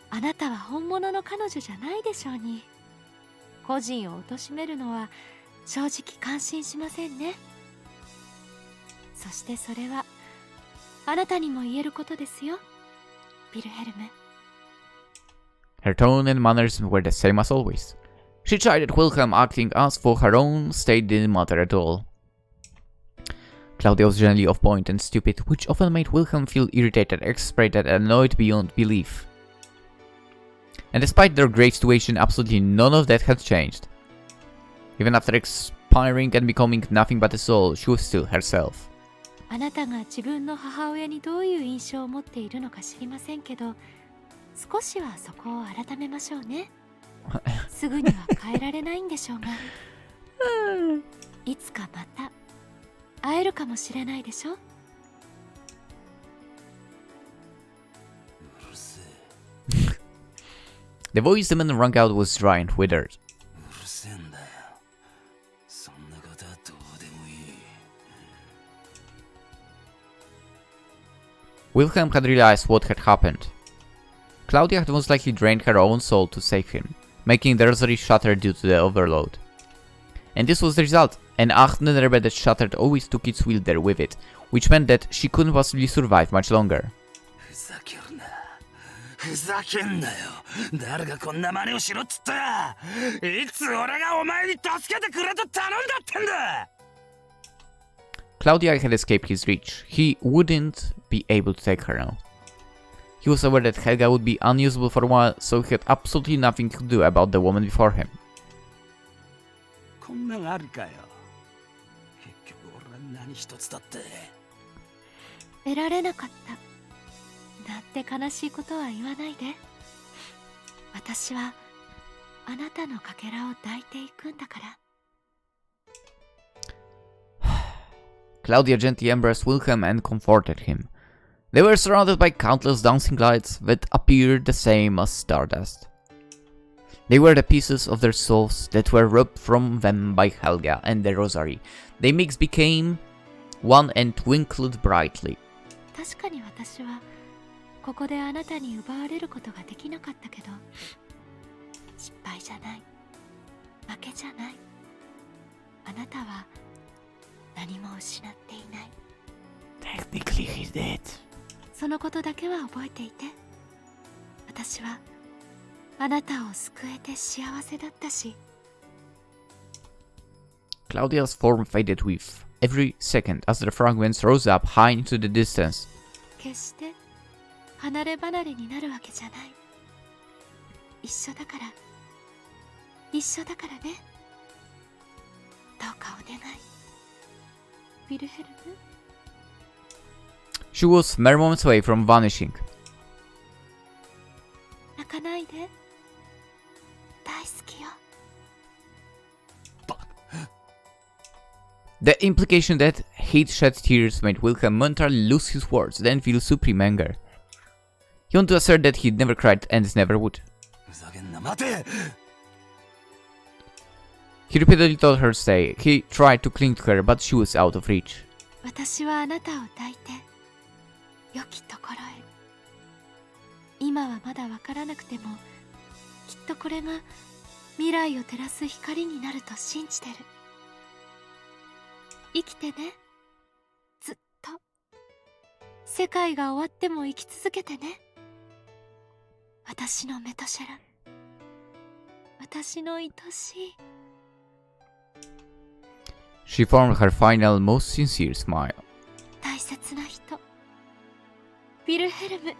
あなたは本物の彼女じゃないでしょうに。個人を貶めるのは正直感心しませんね。そしてそれはあなたにも言えることですよ。 Wilhelm. Her tone and mannerisms were the same as always. She chided Wilhelm acting as for her own state didn't matter at all. Claudia was generally off point and stupid, which often made Wilhelm feel irritated, exasperated, and annoyed beyond belief. And despite their grave situation, absolutely none of that had changed. Even after expiring and becoming nothing but a soul, she was still herself. あなたが自分の母親にどういう印象を持っているのか知りませんけど、少しはそこを改めましょうね。すぐには変えられないんでしょうが、いつかまた会えるかもしれないでしょ。 The voice the man rang out was dry and withered. Wilhelm had realized what had happened. Claudia had most likely drained her own soul to save him, making the rosary shatter due to the overload. And this was the result. An Achnenerbe that shattered always took its will there with it, which meant that she couldn't possibly survive much longer. ふざけんなよ。誰がこんな真似をしろっつった。いつ俺がお前に助けてくれと頼んだってんだ。 Claudia had escaped his reach. He wouldn't be able to take her now. He was aware that Helga would be unusable for a while, so he had absolutely nothing to do about the woman before him. こんなのあるかよ。結局俺は何一つだって。得られなかった。なんって悲しいことは言わないで。私はあなたのかけらを抱いていくんだから。Claudia gently embraced Wilhelm and comforted him. They were surrounded by countless dancing lights that appeared the same as stardust. They were the pieces of their souls that were robbed from them by Helga and the Rosary. Their mix became one and twinkled brightly. 確かに私はここであなたに奪われることができなかったけど、失敗じゃない、負けじゃない。あなたは何も失っていない。 Technically he's dead. そのことだけは覚えていて。私はあなたを救えて幸せだったし。 Claudia's form faded with every second as the fragments rose up high into the distance. 決して離れ離れになるわけじゃない。一緒だから、一緒だからね。どうかお願い、ウィルヘルム。 She was mere moments away from vanishing. 泣かないで、大好きよ。 The implication that he'd shed tears made Wilhelm momentarily lose his words, then feel supreme anger. He wanted to assert that he'd never cried and never would. He repeatedly told her to stay. He tried to cling to her, but she was out of reach. 私はあなたを抱いて良きところへ。今はまだわからなくても、きっとこれが未来を照らす光になると信じてる。生きてね、ずっと。世界が終わっても生き続けてね。私のメトシェラ、私の愛しい。 She formed her final, most sincere smile. 大切な人、ウィルヘルム。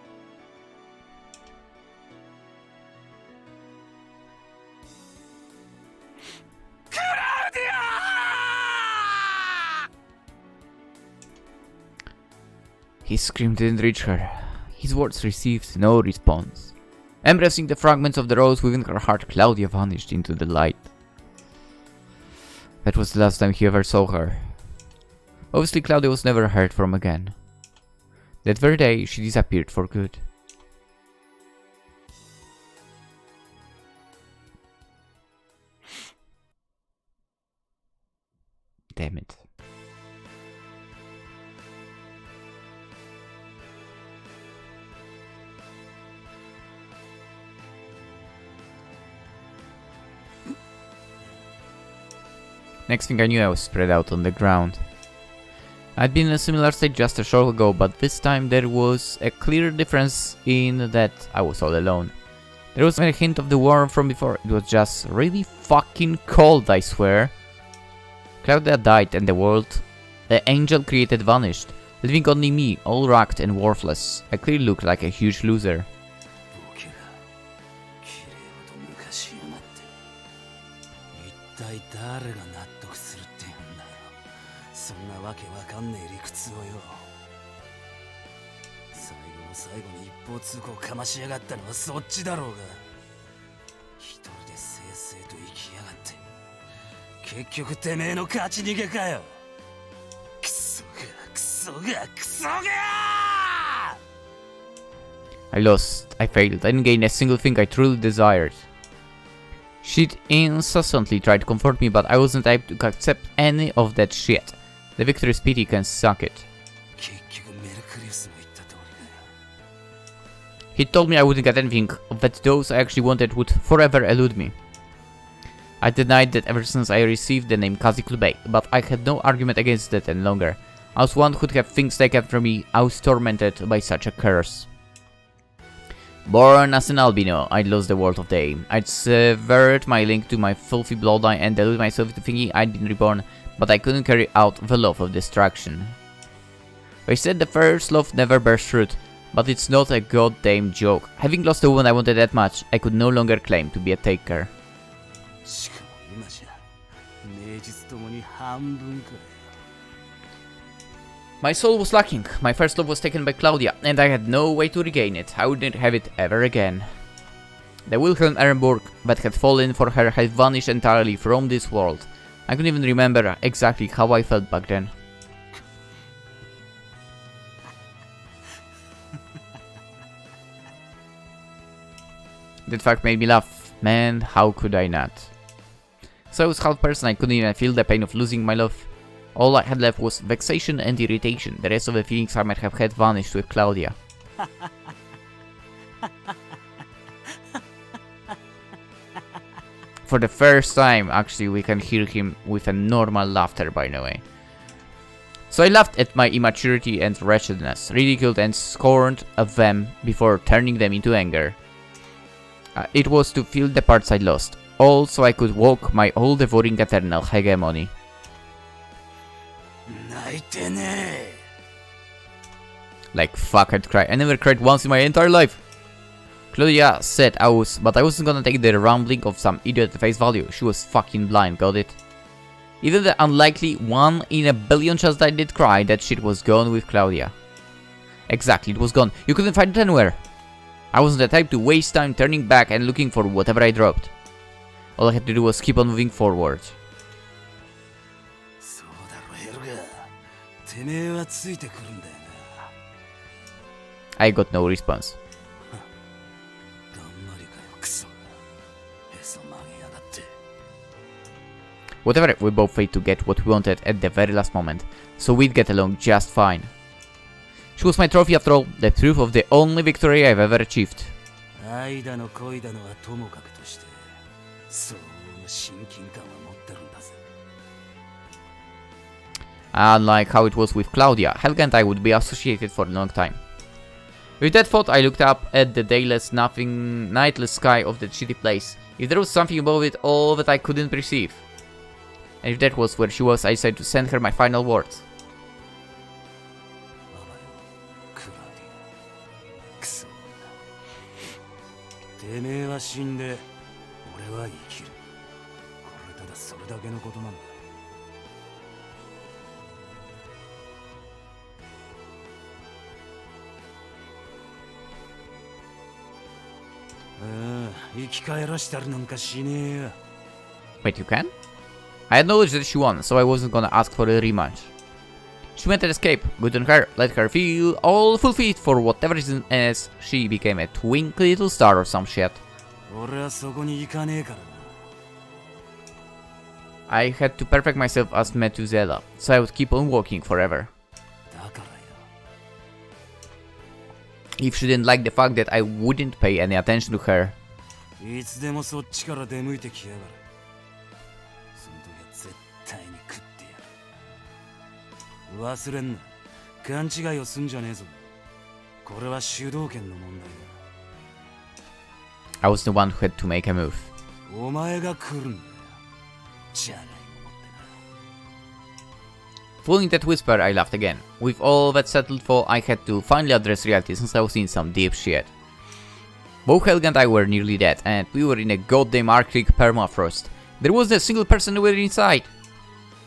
His scream didn't reach her. His words received no response. Embracing the fragments of the rose within her heart, Claudia vanished into the light. That was the last time he ever saw her. Obviously, Claudia was never heard from again. That very day, she disappeared for good. Damn it. Next thing I knew, I was spread out on the ground. I'd been in a similar state just a short ago, but this time there was a clear difference in that I was all alone. There was a hint of the warmth from before. It was just really fucking cold, I swear. Claudia died and the world the angel created vanished, leaving only me, all ragged and worthless. I clearly looked like a huge loser. そんなわけわかんねえ理屈をよ。最後の最後に一方通行かましやがったのはそっちだろうが。一人でせいせいと生きやがって。結局てめえの勝ち逃げかよ。クソがクソがクソがI lost, I failed, I didn't gain a single thing I truly desired. She'd incessantly tried to comfort me, but I wasn't able to accept any of that shit. The victor's pity can suck it. He told me I wouldn't get anything, that those I actually wanted would forever elude me. I denied that ever since I received the name Kaziklu Bey, but I had no argument against that any longer. I was one who'd have things taken from me. I was tormented by such a curse. Born as an albino, I'd lost the world of day. I'd severed my link to my filthy bloodline and deluded myself into thinking I'd been reborn, but I couldn't carry out the love of destruction. They said the first love never bears fruit, but it's not a goddamn joke. Having lost the woman I wanted that much, I could no longer claim to be a taker. My soul was lacking. My first love was taken by Claudia, and I had no way to regain it. I wouldn't have it ever again. The Wilhelm Ehrenburg that had fallen for her had vanished entirely from this world. I couldn't even remember exactly how I felt back then. That fact made me laugh. Man, how could I not? So I was half person, I couldn't even feel the pain of losing my love. All I had left was vexation and irritation. The rest of the feelings I might have had vanished with Claudia. For the first time, actually, we can hear him with a normal laughter, by the way. So I laughed at my immaturity and wretchedness, ridiculed and scorned of them before turning them into anger. It was to feel the parts I lost, all so I could walk my all-devouring eternal hegemony. Like fuck, I'd cry. I never cried once in my entire life. Claudia said but I wasn't gonna take the rambling of some idiot at face value. She was fucking blind, got it? Even the unlikely 1 in a billion chance that I did cry, that shit was gone with Claudia. Exactly, it was gone. You couldn't find it anywhere. I wasn't the type to waste time turning back and looking for whatever I dropped. All I had to do was keep on moving forward. I got no response. Whatever, we both failed to get what we wanted at the very last moment, so we'd get along just fine. She was my trophy after all, the proof of the only victory I've ever achieved. Unlike how it was with Claudia, Helga and I would be associated for a long time. With that thought, I looked up at the dayless, nightless sky of that shitty place. If there was something above it all that I couldn't perceive. And if that was where she was, I decided to send her my final words. Wait, you can? I acknowledged that she won, so I wasn't gonna ask for a rematch. She went and escaped. Good on her. Let her feel all fulfilled for whatever reason, as she became a twinkly little star or some shit. I had to perfect myself as Methuselah, so I would keep on walking forever. If she didn't like the fact that I wouldn't pay any attention to her. I was the one who had to make a move. Following that whisper, I laughed again. With all that settled for, I had to finally address reality since I was in some deep shit. Both Helga and I were nearly dead, and we were in a goddamn Arctic permafrost. There wasn't a single person anywhere inside.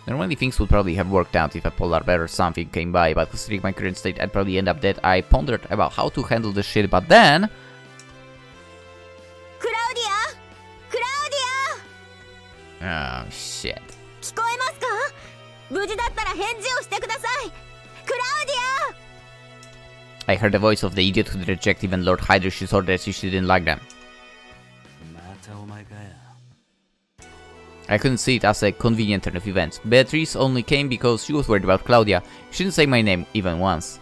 Normally things would probably have worked out if a polar bear or something came by, but considering my current state, I'd probably end up dead. I pondered about how to handle this shit, but then... Oh, shit. I heard the voice of the idiot who'd reject even Lord Hydrush's orders if she didn't like them. I couldn't see it as a convenient turn of events. Beatrice only came because she was worried about Claudia. She didn't say my name even once.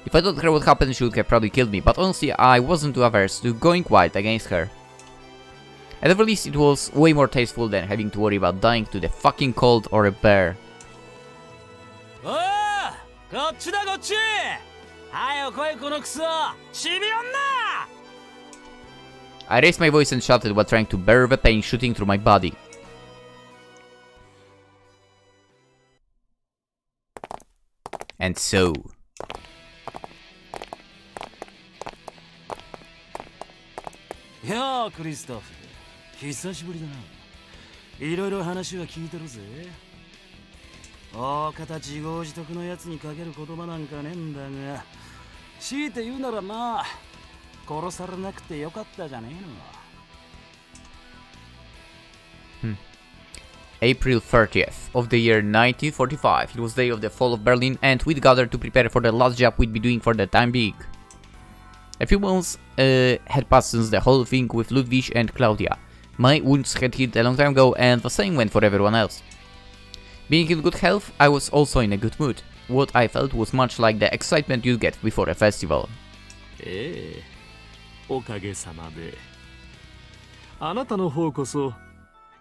If I told her what happened, she would have probably killed me, but honestly, I wasn't too averse to going wild against her. At the very least, it was way more tasteful than having to worry about dying to the fucking cold or a bear. I raised my voice and shouted while trying to bear the pain shooting through my body. And so... Yeah, Christoph. 久しぶりだな。いろいろ話は聞いてるぜ。大方自業自得のやつにかける言葉なんかねえんだが、強いて言うならまあ殺されなくてよかったじゃねえの。April 30th of the year 1945. It was the day of the fall of Berlin, and we'd gathered to prepare for the last job we'd be doing for the time being. A few months had passed since the whole thing with Ludwig and Claudia. My wounds had healed a long time ago, and the same went for everyone else. Being in good health, I was also in a good mood. What I felt was much like the excitement you get before a festival. おかげさまで。あなたの方こそ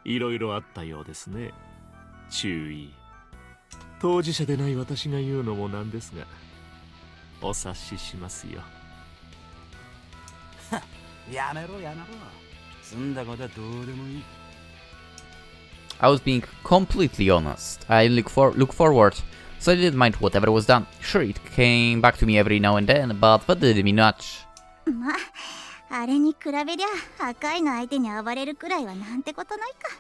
いろいろあったようですね。注意。当事者でない私が言うのもなんですが、お察ししますよ。やめろやめろ。済んだことはどうでもいい。I was being completely honest. I look forward, so I didn't mind whatever was done. Sure, it came back to me every now and then, but that didn't mean much. まあ、あれに比べりゃ赤いの相手に暴れるくらいはなんてことないか。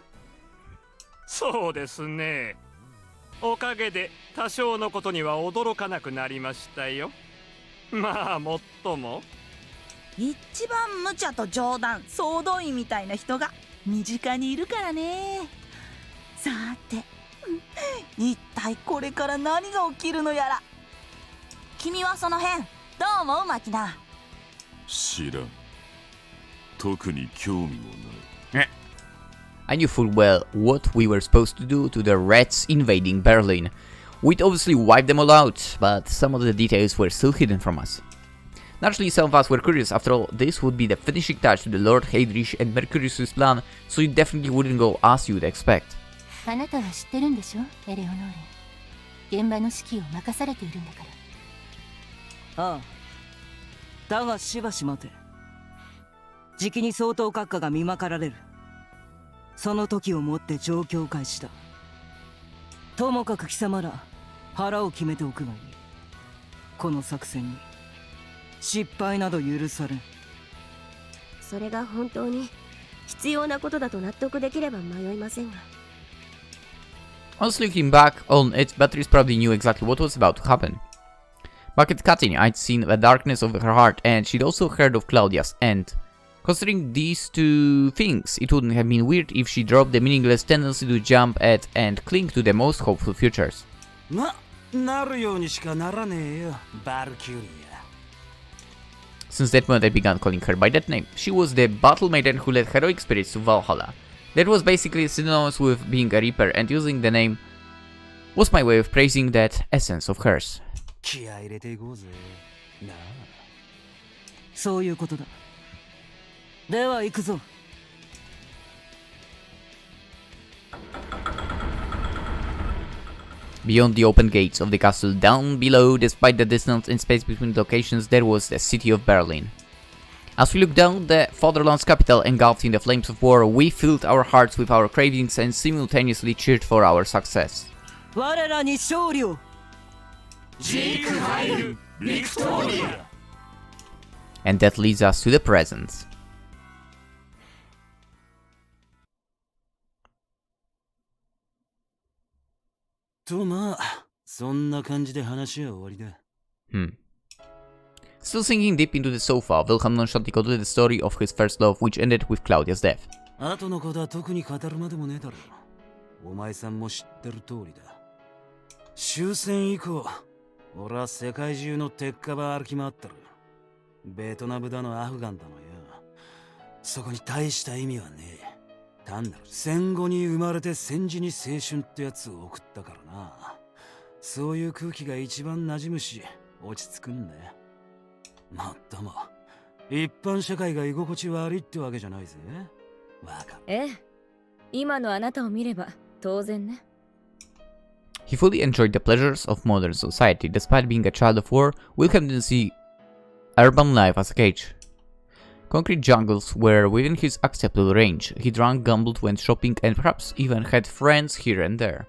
そうですね。おかげで多少のことには驚かなくなりましたよ。まあもっとも一番無茶と冗談総動員みたいな人が身近にいるからね。さて、一体これから何が起きるのやら。君はその辺どう思うマキナ？知らん。特に興味もない。I knew full well what we were supposed to do to the rats invading Berlin. We'd obviously wipe them all out, but some of the details were still hidden from us. Naturally, some of us were curious. After all, this would be the finishing touch to the Lord Heydrich and Mercurius's plan, so it definitely wouldn't go as you'd expect. あなたは知ってるんでしょ、エレオノーレ。現場の指揮を任されているんだから。ああ。だがしばし待て。じきに相当閣下が見まかられる。その時をもって状況開始だ。ともかく貴様ら腹を決めておくがいい。この作戦に失敗など許されん。それが本当に必要なことだと納得できれば迷いませんが。Honestly, looking back on it, Beatrice probably knew exactly what was about to happen. Back at Katyn, I'd seen the darkness of her heart, and she'd also heard of Claudia's end. Considering these two things, it wouldn't have been weird if she dropped the meaningless tendency to jump at and cling to the most hopeful futures. なるようにしかならねえよ、バルキュリア。Since that moment I began calling her by that name. She was the battle maiden who led heroic spirits to Valhalla. That was basically synonymous with being a reaper, and using the name was my way of praising that essence of hers. 気合い入れていこうぜ。なあ。そういうことだ。では行くぞ。Beyond the open gates of the castle, down below, despite the distance in space between locations, there was the city of Berlin. As we looked down, the fatherland's capital engulfed in the flames of war, we filled our hearts with our cravings and simultaneously cheered for our success. 我らに勝利を。ジークハイル・ビクトリア。 And that leads us to the present. とまあ、そんな感じで話は終わりだ。Still sinking deep into the sofa, Wilhelm nonchalantly concluded the story of his first love, which ended with Claudia's death. 後のことは特に語るまでもねえだろ。お前さんも知ってる通りだ。終戦以降、俺は世界中の鉄火場歩き回ってる。ベトナムだのアフガンだのよ。そこに大した意味はねえ。単なる戦後に生まれて戦時に青春ってやつを送ったからな。そういう空気が一番馴染むし、落ち着くんだよ。まったも、一般社会が居心地悪いってわけじゃないぜ。わかる。ええ。今のあなたを見れば当然ね。He fully enjoyed the pleasures of modern society. Despite being a child of war, Wilhelm didn't see urban life as a cage. Concrete jungles were within his acceptable range. He drank, gambled, went shopping, and perhaps even had friends here and there.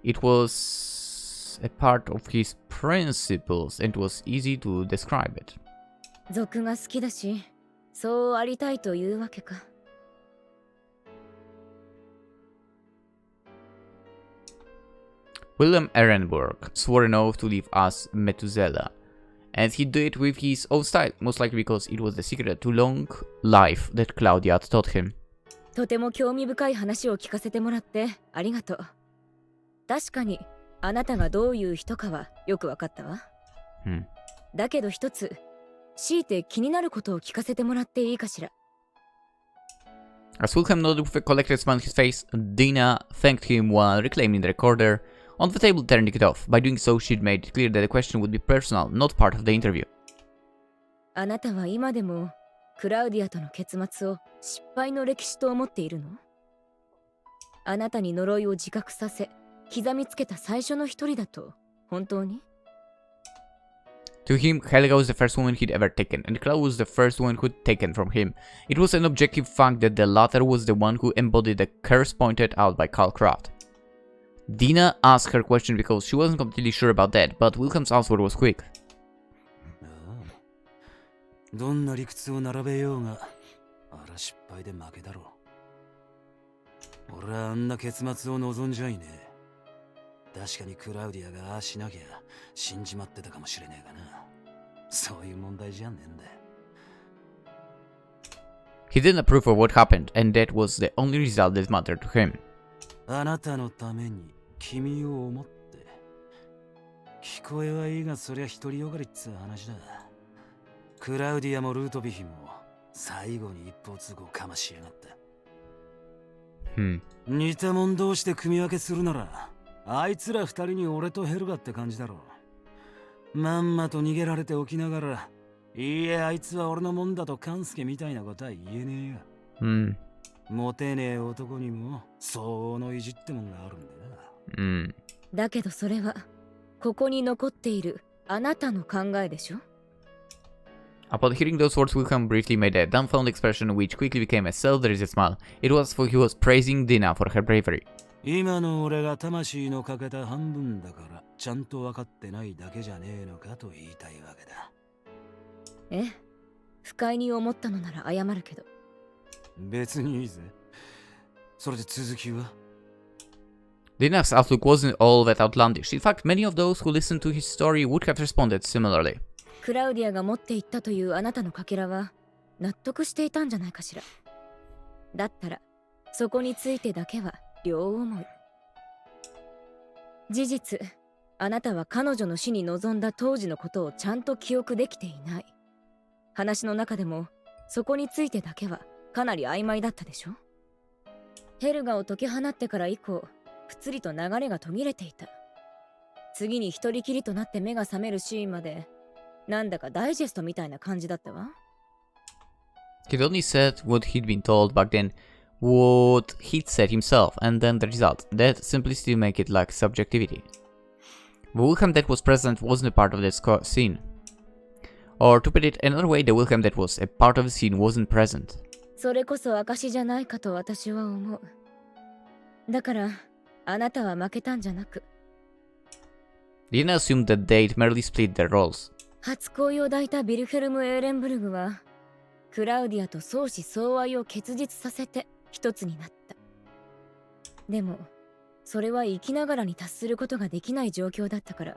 It was a part of his principles, and it was easy to describe it. 族が好きだし、そうありたいというわけか。Wilhelm Ehrenburg swore an oath to leave us Methuselah, and he did it with his own style, most likely because it was the secret to long life that Claudia had taught him. とても興味深い話を聞かせてもらってありがとう。確かにあなたがどういう人かはよくわかったわ。だけど一つ、強いて気になることを聞かせてもらっていいかしら。As Wilhelm nodded with a collected smile on his face, Dina thanked him while reclaiming the recorder on the table, turning it off. By doing so, she'd made it clear that the question would be personal, not part of the interview. あなたは今でもクラウディアとの結末を失敗の歴史と思っているの？あなたに呪いを自覚させ、刻みつけた最初の一人だと本当に？ To him, Helga was the first woman he'd ever taken, and Claudia was the first one who'd taken from him. It was an objective fact that the latter was the one who embodied the curse pointed out by Karl Kraft. Dina asked her question because she wasn't completely sure about that, but Wilhelm's answer was quick. どんな理屈を並べようが、あら失敗で負けだろう。俺はあんな結末を望んじゃいねえ。確かにクラウディアがああしなきゃ死んじまってたかもしれねえがな。そういう問題じゃねえんだよ。He didn't approve of what happened, and that was the only result that mattered to him. あなたのために君を思って。聞こえはいいがそりゃ独りよがりっつう話だ。クラウディアもルートビヒも最後に一方通行かましやがった。似たもん同士で組み分けするなら、あいつら二人に俺とヘルガって感じだろう。まんまと逃げられておきながら、いいえあいつは俺のもんだと勘介みたいなことは言えねえよ。モテねえ男にも相応の意地ってもんがあるんだな。だけどそれはここに残っているあなたの考えでしょ？ Upon hearing those words, Wilhelm briefly made a dumbfounded expression which quickly became a self-derised smile. It was for he was praising Dina for her bravery. 今の俺が魂のかけた半分だからちゃんと分かってないだけじゃねえのかと言いたいわけだ。不快に思ったのなら謝るけど。別にいいぜ。それで続きは？ Dina's outlook wasn't all that outlandish. In fact, many of those who listened to his story would have responded similarly. クラウディアが持っていったというあなたのかけらは納得していたんじゃないかしら。だったらそこについてだけは両思い。事実、あなたは彼女の死に臨んだ当時のことをちゃんと記憶できていない。話の中でもそこについてだけはかなり曖昧だったでしょ。ヘルガを解き放ってから以降、ぷつりと流れが途切れていた。次に一人きりとなって目が覚めるシーンまでなんだかダイジェストみたいな感じだったわ。He'd only said what he'd been told back then, what he'd said himself, and then the result. That simply still make it lack subjectivity. The Wilhelm that was present wasn't a part of that scene. Or to put it another way, the Wilhelm that was a part of the scene wasn't present. それこそ証じゃないかと私は思う。だからあなたは負けたんじゃなく。Dina assumed that they'd merely split their roles. 初恋を抱いたビルヘルム・エーレンブルグはクラウディアと相思相愛を結実させて一つになった。でもそれは生きながらに達することができない状況だったから。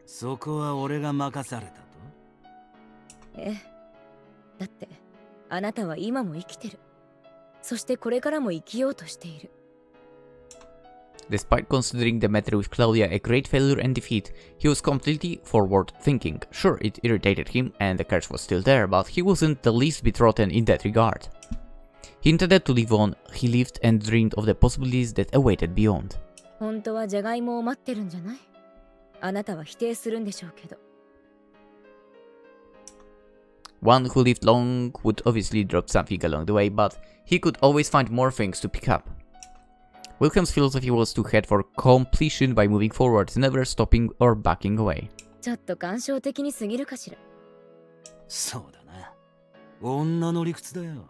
そこは俺が任されたと？だってあなたは今も生きてる。そしてこれからも生きようとしている。Despite considering the matter with Claudia a great failure and defeat, he was completely forward-thinking. Sure, it irritated him, and the curse was still there, but he wasn't the least bit rotten in that regard. He intended to live on, he lived and dreamed of the possibilities that awaited beyond. 本当はジャガイモを待ってるんじゃない？あなたは否定するんでしょうけど。One who lived long would obviously drop something along the way, but he could always find more things to pick up. Wilhelm's philosophy was to head for completion by moving forward, never stopping or backing away. ちょっと感傷的に過ぎるかしら。そうだな。女の理屈だよ。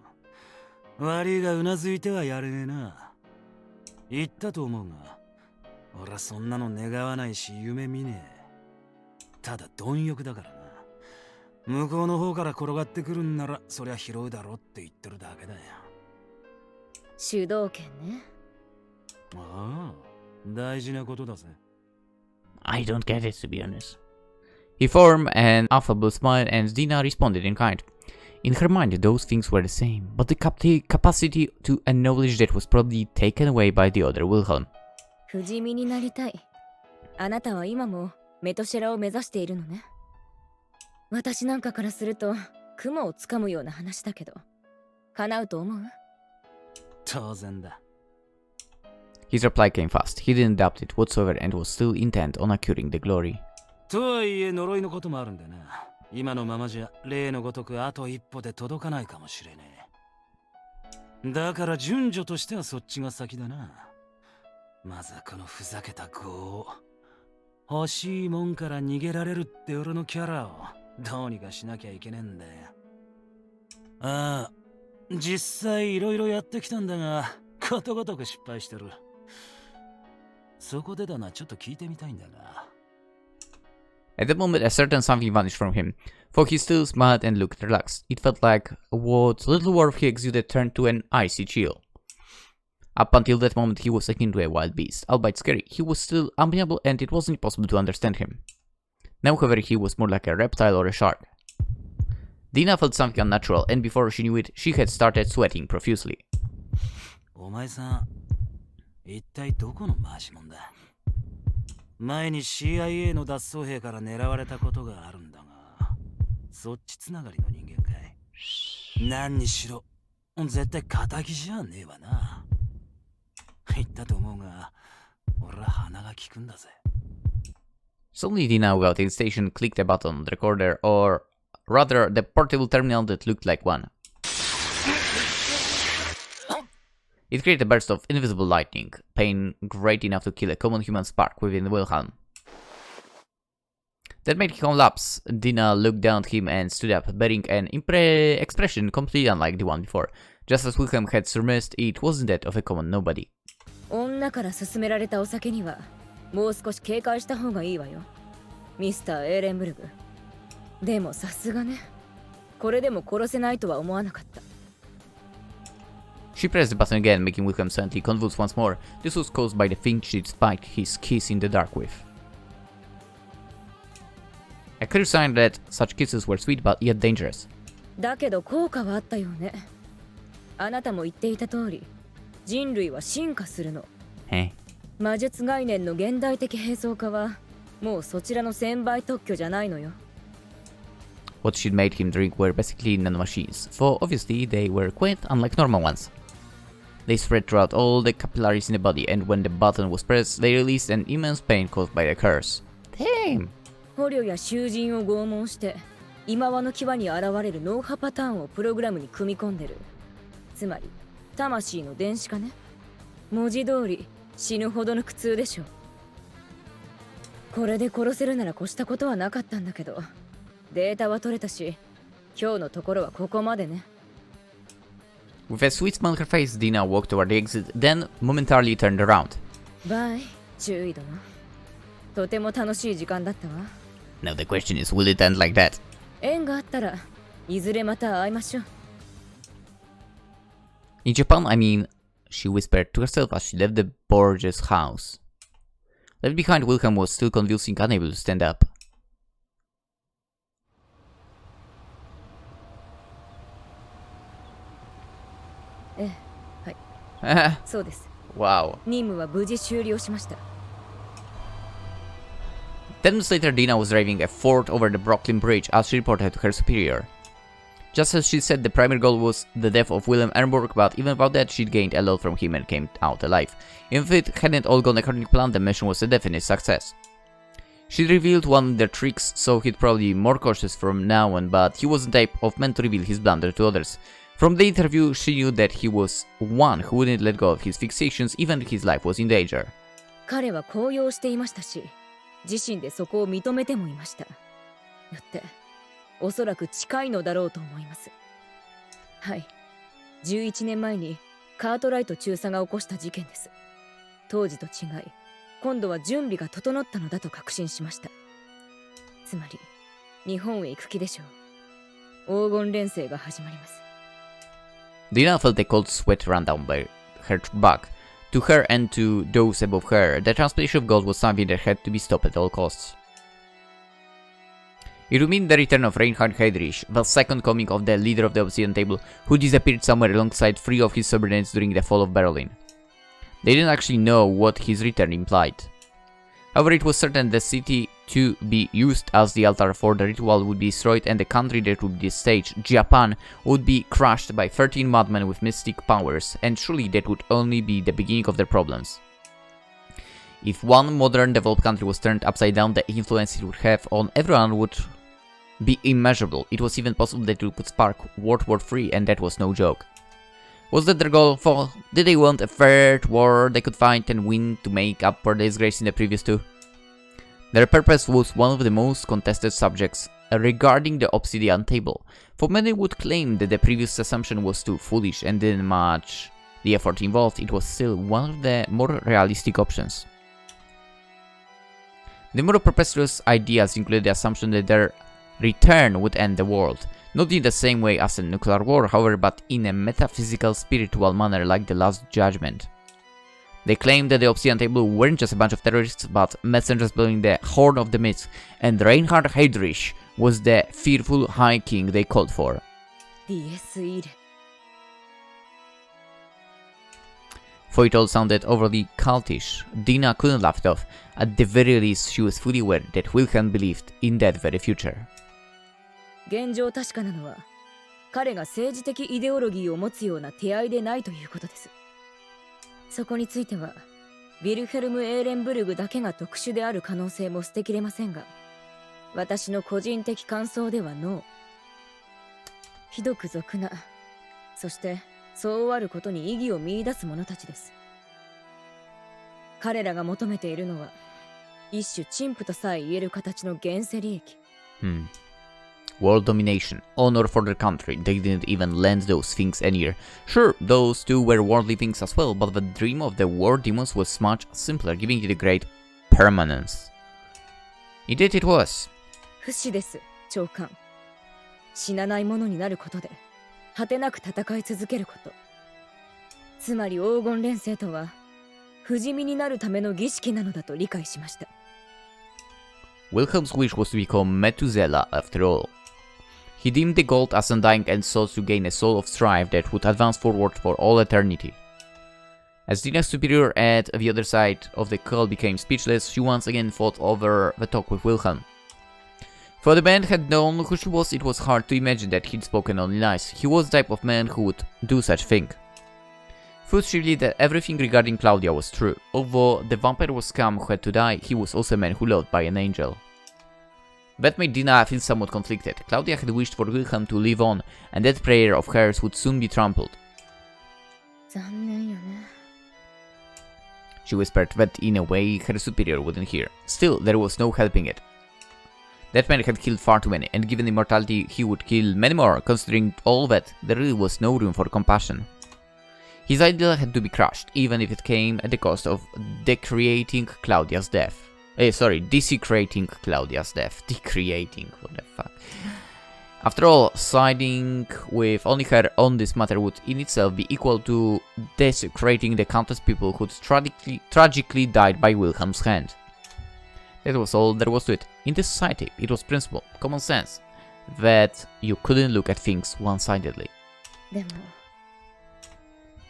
悪いがうなずいてはやれねえな。言ったと思うが、俺はそんなの願わないし夢見ねえ。ただ貪欲だからな。向こうの方から転がってくるんならそりゃ拾うだろって言ってるだけだよ。主導権ね。ああ、大事なことだぜ。I don't get it, to be honest. He formed an affable smile and Dina responded in kind. In her mind, those things were the same, but the capacity to acknowledge that was probably taken away by the other Wilhelm. 不死身になりたい。あなたは今もメトシェラを目指しているのね。私なんかからすると雲をつかむような話だけど、叶うと思う？当然だ。His reply came fast. He didn't doubt it whatsoever and was still intent on acquiring the glory. とはいえ呪いのこともあるんだな。今のままじゃ例のごとくあと一歩で届かないかもしれねえ。だから順序としてはそっちが先だな。まずはこのふざけた業を欲しいもんから逃げられるって俺のキャラをどうにかしなきゃいけねえんだよ。ああ、実際いろいろやってきたんだがことごとく失敗してる。そこでだな、ちょっと聞いてみたいんだが。At the moment, a certain something vanished from him, for he still smiled and looked relaxed. It felt like what little warmth he exuded turned to an icy chill. Up until that moment, he was akin to a wild beast, albeit scary. He was still amiable, and it wasn't possible to understand him. Now, however, he was more like a reptile or a shark. Dina felt something unnatural, and before she knew it, she had started sweating profusely. お前さん、一体どこの回しもんだ？前に CIA の脱走兵から狙われたことがあるんだが、そっちつながりの人間かい？何にしろ、絶対仇じゃねえわな。言ったと思うが、俺は鼻が利くんだぜ。Suddenly, Dina, without hesitation, clicked a button on the recorder, or rather, the portable terminal that looked like one. It created a burst of invisible lightning, pain great enough to kill a common human spark within Wilhelm. That made him collapse. Dina looked down at him and stood up, bearing an expression completely unlike the one before. Just as Wilhelm had surmised, it wasn't that of a common nobody. 女から勧められたお酒にはもう少し警戒した方がいいわよ、ミスター・エーレンブルグ。でもさすがね、これでも殺せないとは思わなかった。She pressed the button again, making Wilhelm suddenly convulse once more. This was caused by the thing she'd spiked his kiss in the dark with. A clear sign that such kisses were sweet but yet dangerous. だけど効果はあったよね。あなたも言っていた通り、人類は進化するの。魔術概念の現代的並走化はもうそちらの1000倍特許じゃないのよ。What she'd made him drink were basically nanomachines, for obviously they were quite unlike normal ones. They spread throughout all the capillaries in the body, and when the button was pressed, they released an immense pain caused by the curse. Damn! 捕虜や囚人を拷問して今和の際に現れる脳波パターンをプログラムに組み込んでる。つまり魂の電子化ね。文字通り死ぬほどの苦痛でしょ。これで殺せるなら越したことはなかったんだけど、データは取れたし、今日のところはここまでね。With a sweet smile on her face, Dina walked toward the exit, then momentarily turned around. バイ、注意殿。とても楽しい時間だったわ。Now the question is, will it end like that? 縁があったらいずれまた会いましょう。In Japan, I mean, she whispered to herself as she left the Borges house. Left behind, Wilhelm was still convulsing, unable to stand up. ええ、はい。そうです。Wow. 任務は無事終了しました。10 minutes later, Dina was driving a Ford over the Brooklyn Bridge as she reported to her superior. Just as she said, the primary goal was the death of Wilhelm Ehrenburg, but even without that, she'd gained a lot from him and came out alive. If it hadn't all gone according to plan, the mission was a definite success. She'd revealed one of their tricks, so he'd probably be more cautious from now on, but he wasn't the type of man to reveal his blunder to others. From the interview, she knew that he was one who wouldn't let go of his fixations even if his life was in danger. 彼は高揚していましたし、自身でそこを認めてもいました。よって、おそらく近いのだろうと思います。はい。11年前にカートライト中佐が起こした事件です。当時と違い、今度は準備が整ったのだと確信しました。つまり、日本へ行く気でしょう。黄金連星が始まります。Dina felt a cold sweat run down by her back. To her and to those above her, the transportation of gold was something that had to be stopped at all costs. It would mean the return of Reinhard Heydrich, the second coming of the leader of the Obsidian Table, who disappeared somewhere alongside 3 of his subordinates during the fall of Berlin. They didn't actually know what his return implied. However, it was certain the city to be used as the altar for the ritual would be destroyed and the country that would be the stage, Japan, would be crushed by 13 madmen with mystic powers, and surely that would only be the beginning of their problems. If one modern developed country was turned upside down, the influence it would have on everyone would be immeasurable. It was even possible that it would spark World War III, and that was no joke. Was that their goal? Did they want a third war they could fight and win to make up for the disgrace in the previous two? Their purpose was one of the most contested subjects regarding the Obsidian Table, for many would claim that the previous assumption was too foolish and didn't match the effort involved. It was still one of the more realistic options. The more preposterous ideas included the assumption that their return would end the world, not in the same way as a nuclear war, however, but in a metaphysical, spiritual manner like the Last Judgment. They claimed that the Obsidian Table weren't just a bunch of terrorists, but messengers blowing the horn of the myths, and Reinhard Heydrich was the fearful High King they called for. For it all sounded overly cultish, Dina couldn't laugh it off. At the very least, she was fully aware that Wilhelm believed in that very future. 現状確かなのは彼が政治的イデオロギーを持つような手合いでないということです。そこについてはヴィルヘルム・エーレンブルグだけが特殊である可能性も捨てきれませんが、私の個人的感想ではノー。ひどく俗な、そしてそうあることに意義を見出す者たちです。彼らが求めているのは一種陳腐とさえ言える形の現世利益。World domination, honor for their country, they didn't even lend those things an ear. Sure, those two were worldly things as well, but the dream of the war demons was much simpler, giving it a great permanence. Indeed it was. 不死です、長官。死なないものになることで、果てなく戦い続けること。つまり黄金連星とは、不死身になるための儀式なのだと理解しました。Wilhelm's wish was to become Methuselah after all. He deemed the gold as undying and sought to gain a soul of strife that would advance forward for all eternity. As Dina's superior at the other side of the call became speechless, she once again fought over the talk with Wilhelm. For the band had known who she was, it was hard to imagine that he'd spoken only lies. He was the type of man who would do such thing. First, she believed that everything regarding Claudia was true. Although the vampire was scum who had to die, he was also a man who loved by an angel. That made Dina feel somewhat conflicted. Claudia had wished for Wilhelm to live on, and that prayer of hers would soon be trampled. She whispered that in a way her superior wouldn't hear. Still, there was no helping it. That man had killed far too many, and given immortality he would kill many more. Considering all that, there really was no room for compassion. His ideal had to be crushed, even if it came at the cost of decreating Claudia's death. Desecrating Claudia's death. Decreating, what the fuck. After all, siding with only her on this matter would in itself be equal to desecrating the countless people who'd tragically died by Wilhelm's hand. That was all there was to it. In this society, it was principle, common sense, that you couldn't look at things one-sidedly.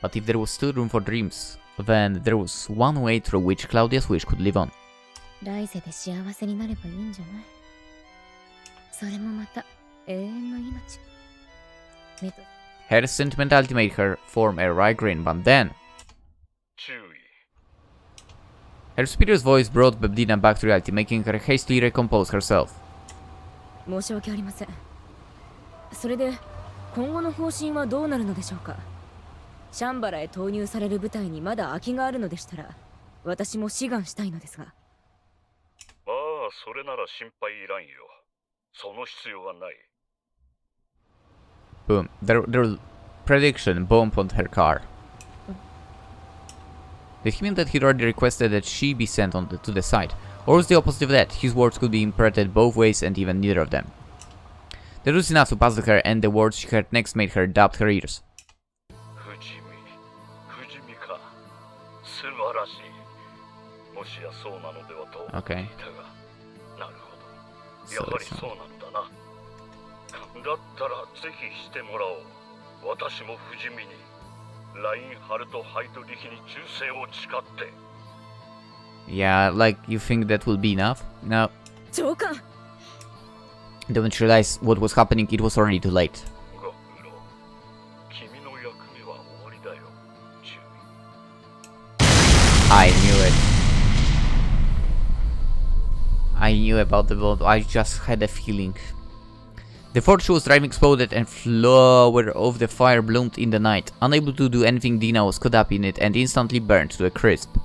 But if there was still room for dreams, then there was one way through which Claudia's wish could live on. Her sentimentality made her form a wry grin, but then... Her superior's voice brought Dina back to reality, making her hastily recompose herself. 申し訳ありません。それで今後の方針はどうなるのでしょうか。シャンバラへ投入される部隊にまだ空きがあるのでしたら、私も志願したいのですが。まあ、それなら心配いらんよ。その必要はない。Boom. Their prediction bombed on her car. Did he mean that he'd already requested that she be sent on to the side? Or was the opposite of that? His words could be interpreted both ways and even neither of them. That was enough to puzzle her, and the words she heard next made her doubt her ears. Okay. なるほど。やはりそうなんだな。だったらぜひしてもらおう。私も不死身にラインハルト・ハイドリヒに忠誠を誓って。Yeah, like, you think that will be enough? No. 長官 Don't realize what was happening, it was already too late. ご苦労。君の役目は終わりだよ。注意。 I knew it. I knew about the bomb, I just had a feeling. The fort she was driving exploded and flower of the fire bloomed in the night. Unable to do anything, Dina was caught up in it and instantly burned to a crisp.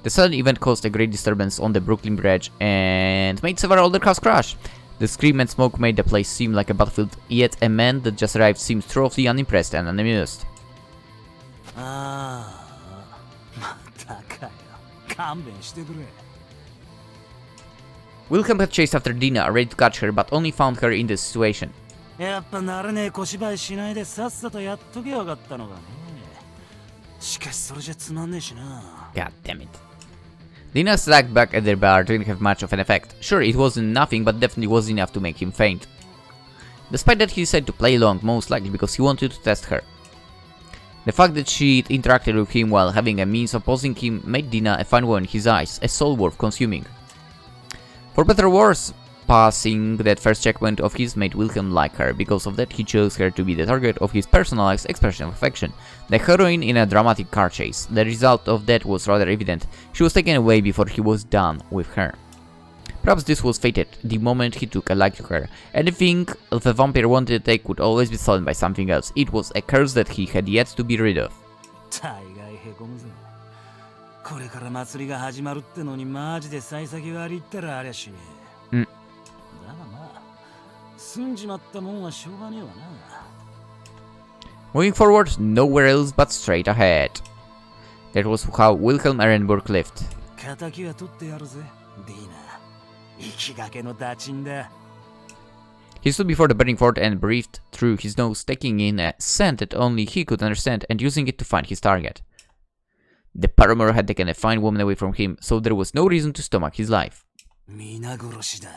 The sudden event caused a great disturbance on the Brooklyn Bridge and made several other cars crash. The scream and smoke made the place seem like a battlefield, yet a man that just arrived seemed thoroughly unimpressed and unamused. ああ、またかよ。勘弁してくれ。Wilhelm had chased after Dina, ready to catch her, but only found her in this situation. やっぱ慣れねえ小芝居しないでさっさとやっとけばよかったのかね。しかしそれじゃつまんねえしな。God damn it. Dina slacked back at their bar didn't have much of an effect. Sure, it wasn't nothing, but definitely was enough to make him faint. Despite that, he decided to play along, most likely because he wanted to test her. The fact that she interacted with him while having a means of posing him made Dina a fine woman in his eyes, a soul worth consuming. For better or worse, passing that first checkpoint of his made Wilhelm like her. Because of that, he chose her to be the target of his personalized expression of affection, the heroine in a dramatic car chase. The result of that was rather evident. She was taken away before he was done with her. Perhaps this was fated. The moment he took a like to her, anything the vampire wanted to take would always be stolen by something else. It was a curse that he had yet to be rid of. 大概へこむぞ。これから祭りが始まるってのにマジで幸先悪いったらありゃしねえ。だがまあ、済んじまったもんはしょうがねえわな。Moving forward, nowhere else but straight ahead. That was how Wilhelm Ehrenburg lived. 敵は取ってやるぜ、ディーナ。生きがけのダチンだ。He stood before the burning fort and breathed through his nose, taking in a scent that only he could understand and using it to find his target. The paramour had taken a fine woman away from him, so there was no reason to stomach his life. 皆殺しだ。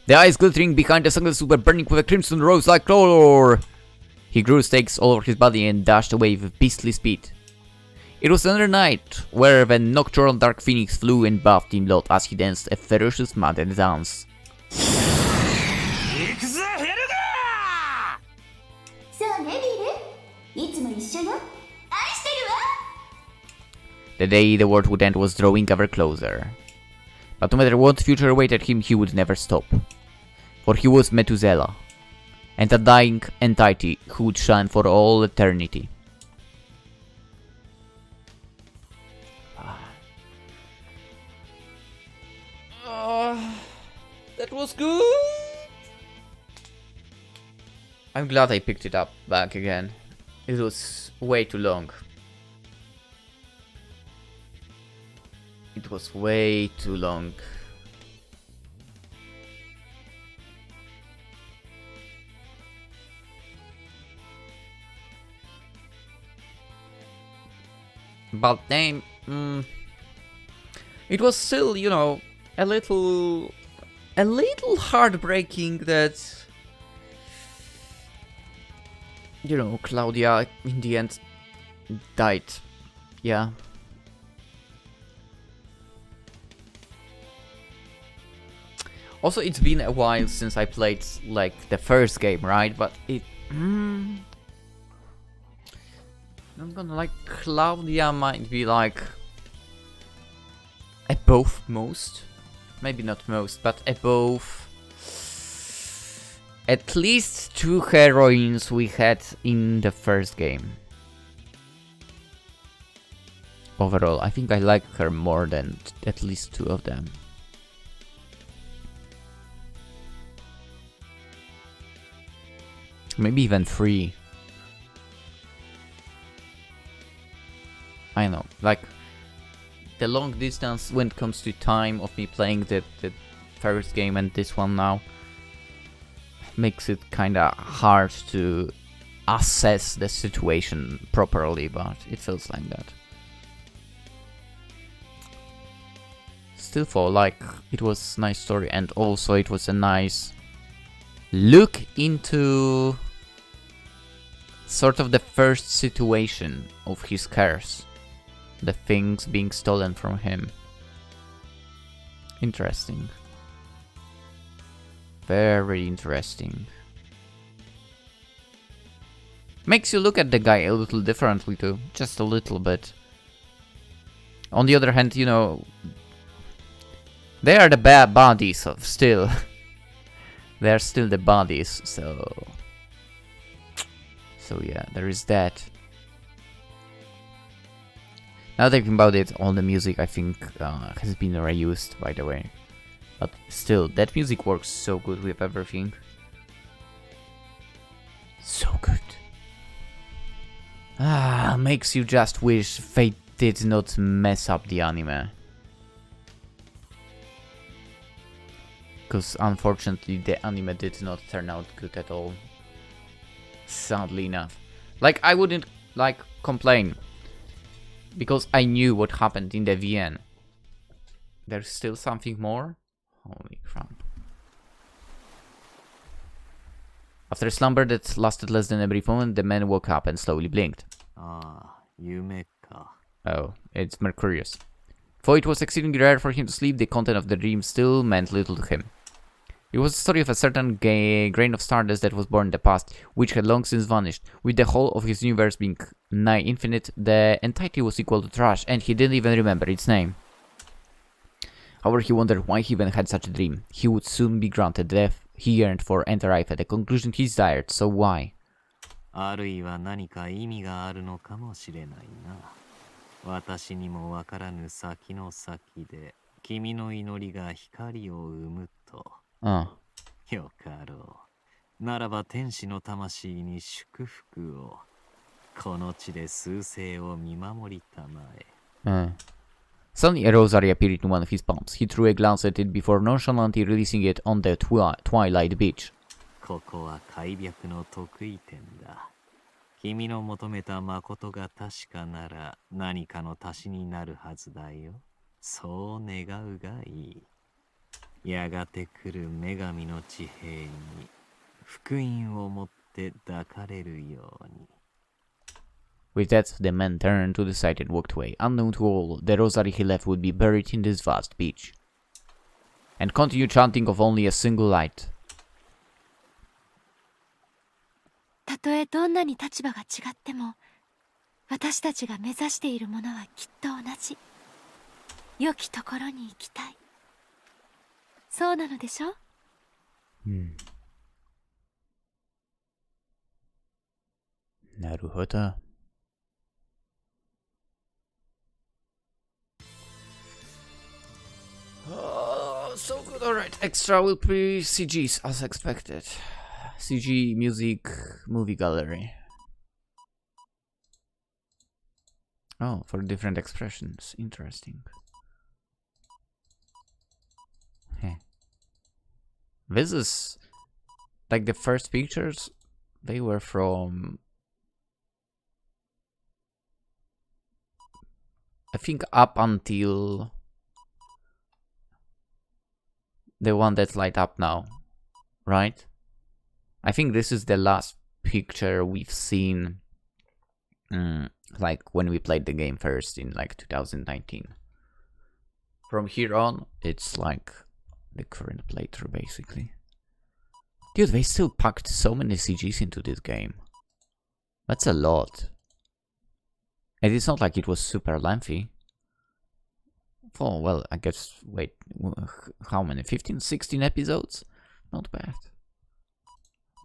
The eyes glittering behind the sunglasses were burning with a crimson rose-like color. He grew stakes all over his body and dashed away with beastly speed. It was another night where the nocturnal dark phoenix flew and bathed in blood as he danced a ferocious maddened dance. 行くぞヘルガー。そうねビル、いつも一緒よ。愛してるわ。 The day the world would end was drawing ever closer. But no matter what future awaited him, he would never stop. For he was Methuselah, and a dying entity who would shine for all eternity. That was good! I'm glad I picked it up back again. It was way too long. It was way too long. But then, it was still, you know, a little heartbreaking that, you know, Claudia in the end died. Yeah. Also, it's been a while since I played, like, the first game, right? But it... I'm gonna, like, Claudia might be, like, above most. Maybe not most, but above at least 2 heroines we had in the first game. Overall, I think I like her more than at least 2 of them. Maybe even 3. I know, like, the long distance when it comes to time of me playing the first game and this one now makes it kinda hard to assess the situation properly, but it feels like that. still felt like it was a nice story, and also it was a nice look into sort of the first situation of his curse, the things being stolen from him. Interesting. Very interesting. Makes you look at the guy a little differently too, just a little bit. On the other hand, you know, they are the bad bodies of still. They are still the bodies, so yeah, there is that. Now thinking about it, all the music I think has been reused, by the way. But still, that music works so good with everything. So good. Makes you just wish they did not mess up the anime. Because unfortunately the anime did not turn out good at all. Sadly enough. Like, I wouldn't like complain, because I knew what happened in the VN. There's still something more? Holy crap. After a slumber that lasted less than a brief moment, the man woke up and slowly blinked. Oh, it's Mercurius. Though it was exceedingly rare for him to sleep, the content of the dream still meant little to him. It was the story of a certain grain of stardust that was born in the past, which had long since vanished. With the whole of his universe being nigh infinite, the entity was equal to trash, and he didn't even remember its name. However, he wondered why he even had such a dream. He would soon be granted death he yearned for and arrive at the conclusion he desired, so why? あるいは何か意味があるのかもしれないな。私にもわからぬ先の先で君の祈りが光を生むと。よかろう。ならば天使の魂に祝福を。この地で趨勢を見守りたまえ。Suddenly a rosary appeared in one of his palms. He threw a glance at it before nonchalantly releasing it on the twilight beach. ここは開闢の得意点だ。君の求めた誠が確かなら何かの足しになるはずだよ。そう願うがいい。やがて来る女神の地平に福音を持って抱かれるように。With that, the man turned to the side and walked away. Unknown to all, the rosary he left would be buried in this vast beach. And continued chanting of only a single light. たとえどんなに立場が違っても、私たちが目指しているものはきっと同じ。良きところに行きたい。そうなのでしょ？なるほど。Oh, so good. Alright, extra will be CGs as expected. CG, music, movie gallery. Oh, for different expressions. Interesting. This is like the first pictures. They were from, I think, up until the one that's light up now, right? I think this is the last picture we've seen, like when we played the game first in like 2019. From here on, it's like the current playthrough basically. Dude, they still packed so many CGs into this game. That's a lot. And it's not like it was super lengthy. Oh, well, I guess, wait, how many? 15, 16 episodes? Not bad.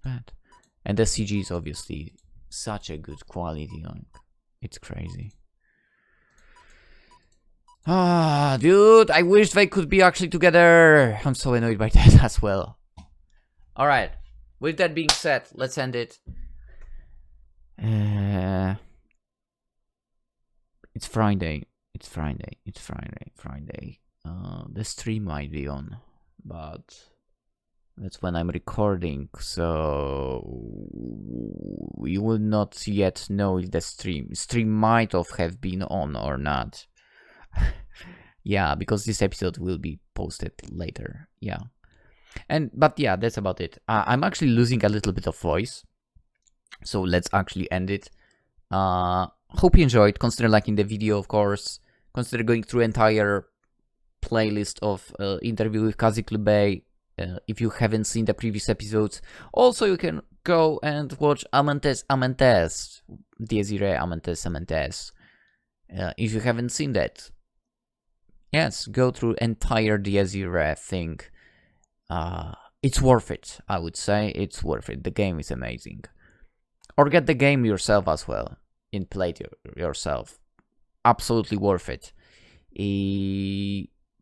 Bad. And the CG is obviously such a good quality, like, it's crazy. Ah, dude, I wish they could be actually together. I'm so annoyed by that as well. Alright, with that being said, let's end it. It's Friday. It's Friday. It's Friday. The stream might be on, but that's when I'm recording, so we will not yet know if the stream might have been on or not. Yeah, because this episode will be posted later. Yeah. But yeah, that's about it. I'm actually losing a little bit of voice, so let's actually end it. Hope you enjoyed. Consider liking the video, of course. Consider going through entire playlist of interview with Kaziklu Bey if you haven't seen the previous episodes. Also, you can go and watch Amantes, Dies Irae, Amantes. If you haven't seen that, yes, go through entire Dies Irae thing. It's worth it, I would say. It's worth it. The game is amazing. Or get the game yourself as well. And play it yourself. Absolutely worth it.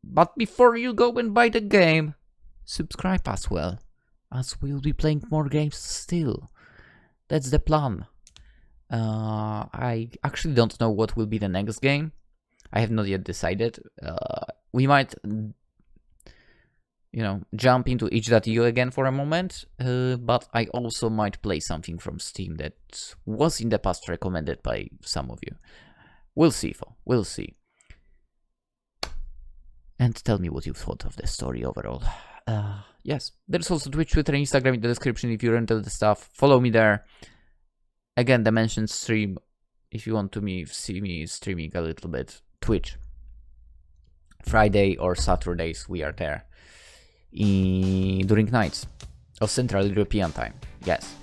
But before you go and buy the game, subscribe as well, as we'll be playing more games still. That's the plan. I actually don't know what will be the next game. I have not yet decided. We might, jump into itch.io again for a moment, but I also might play something from Steam that was in the past recommended by some of you. We'll see, we'll see. And tell me what you thought of the story overall. Yes, there's also Twitch, Twitter, and Instagram in the description if you're into the stuff. Follow me there. Again, the mentioned stream, if you want to see me streaming a little bit. Twitch. Friday or Saturdays, we are there. During nights of Central European time. Yes.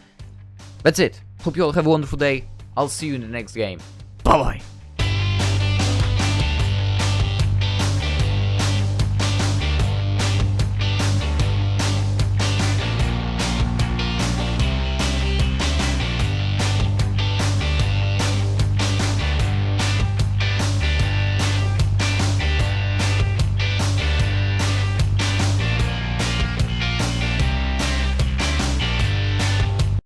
That's it. Hope you all have a wonderful day. I'll see you in the next game. Bye-bye.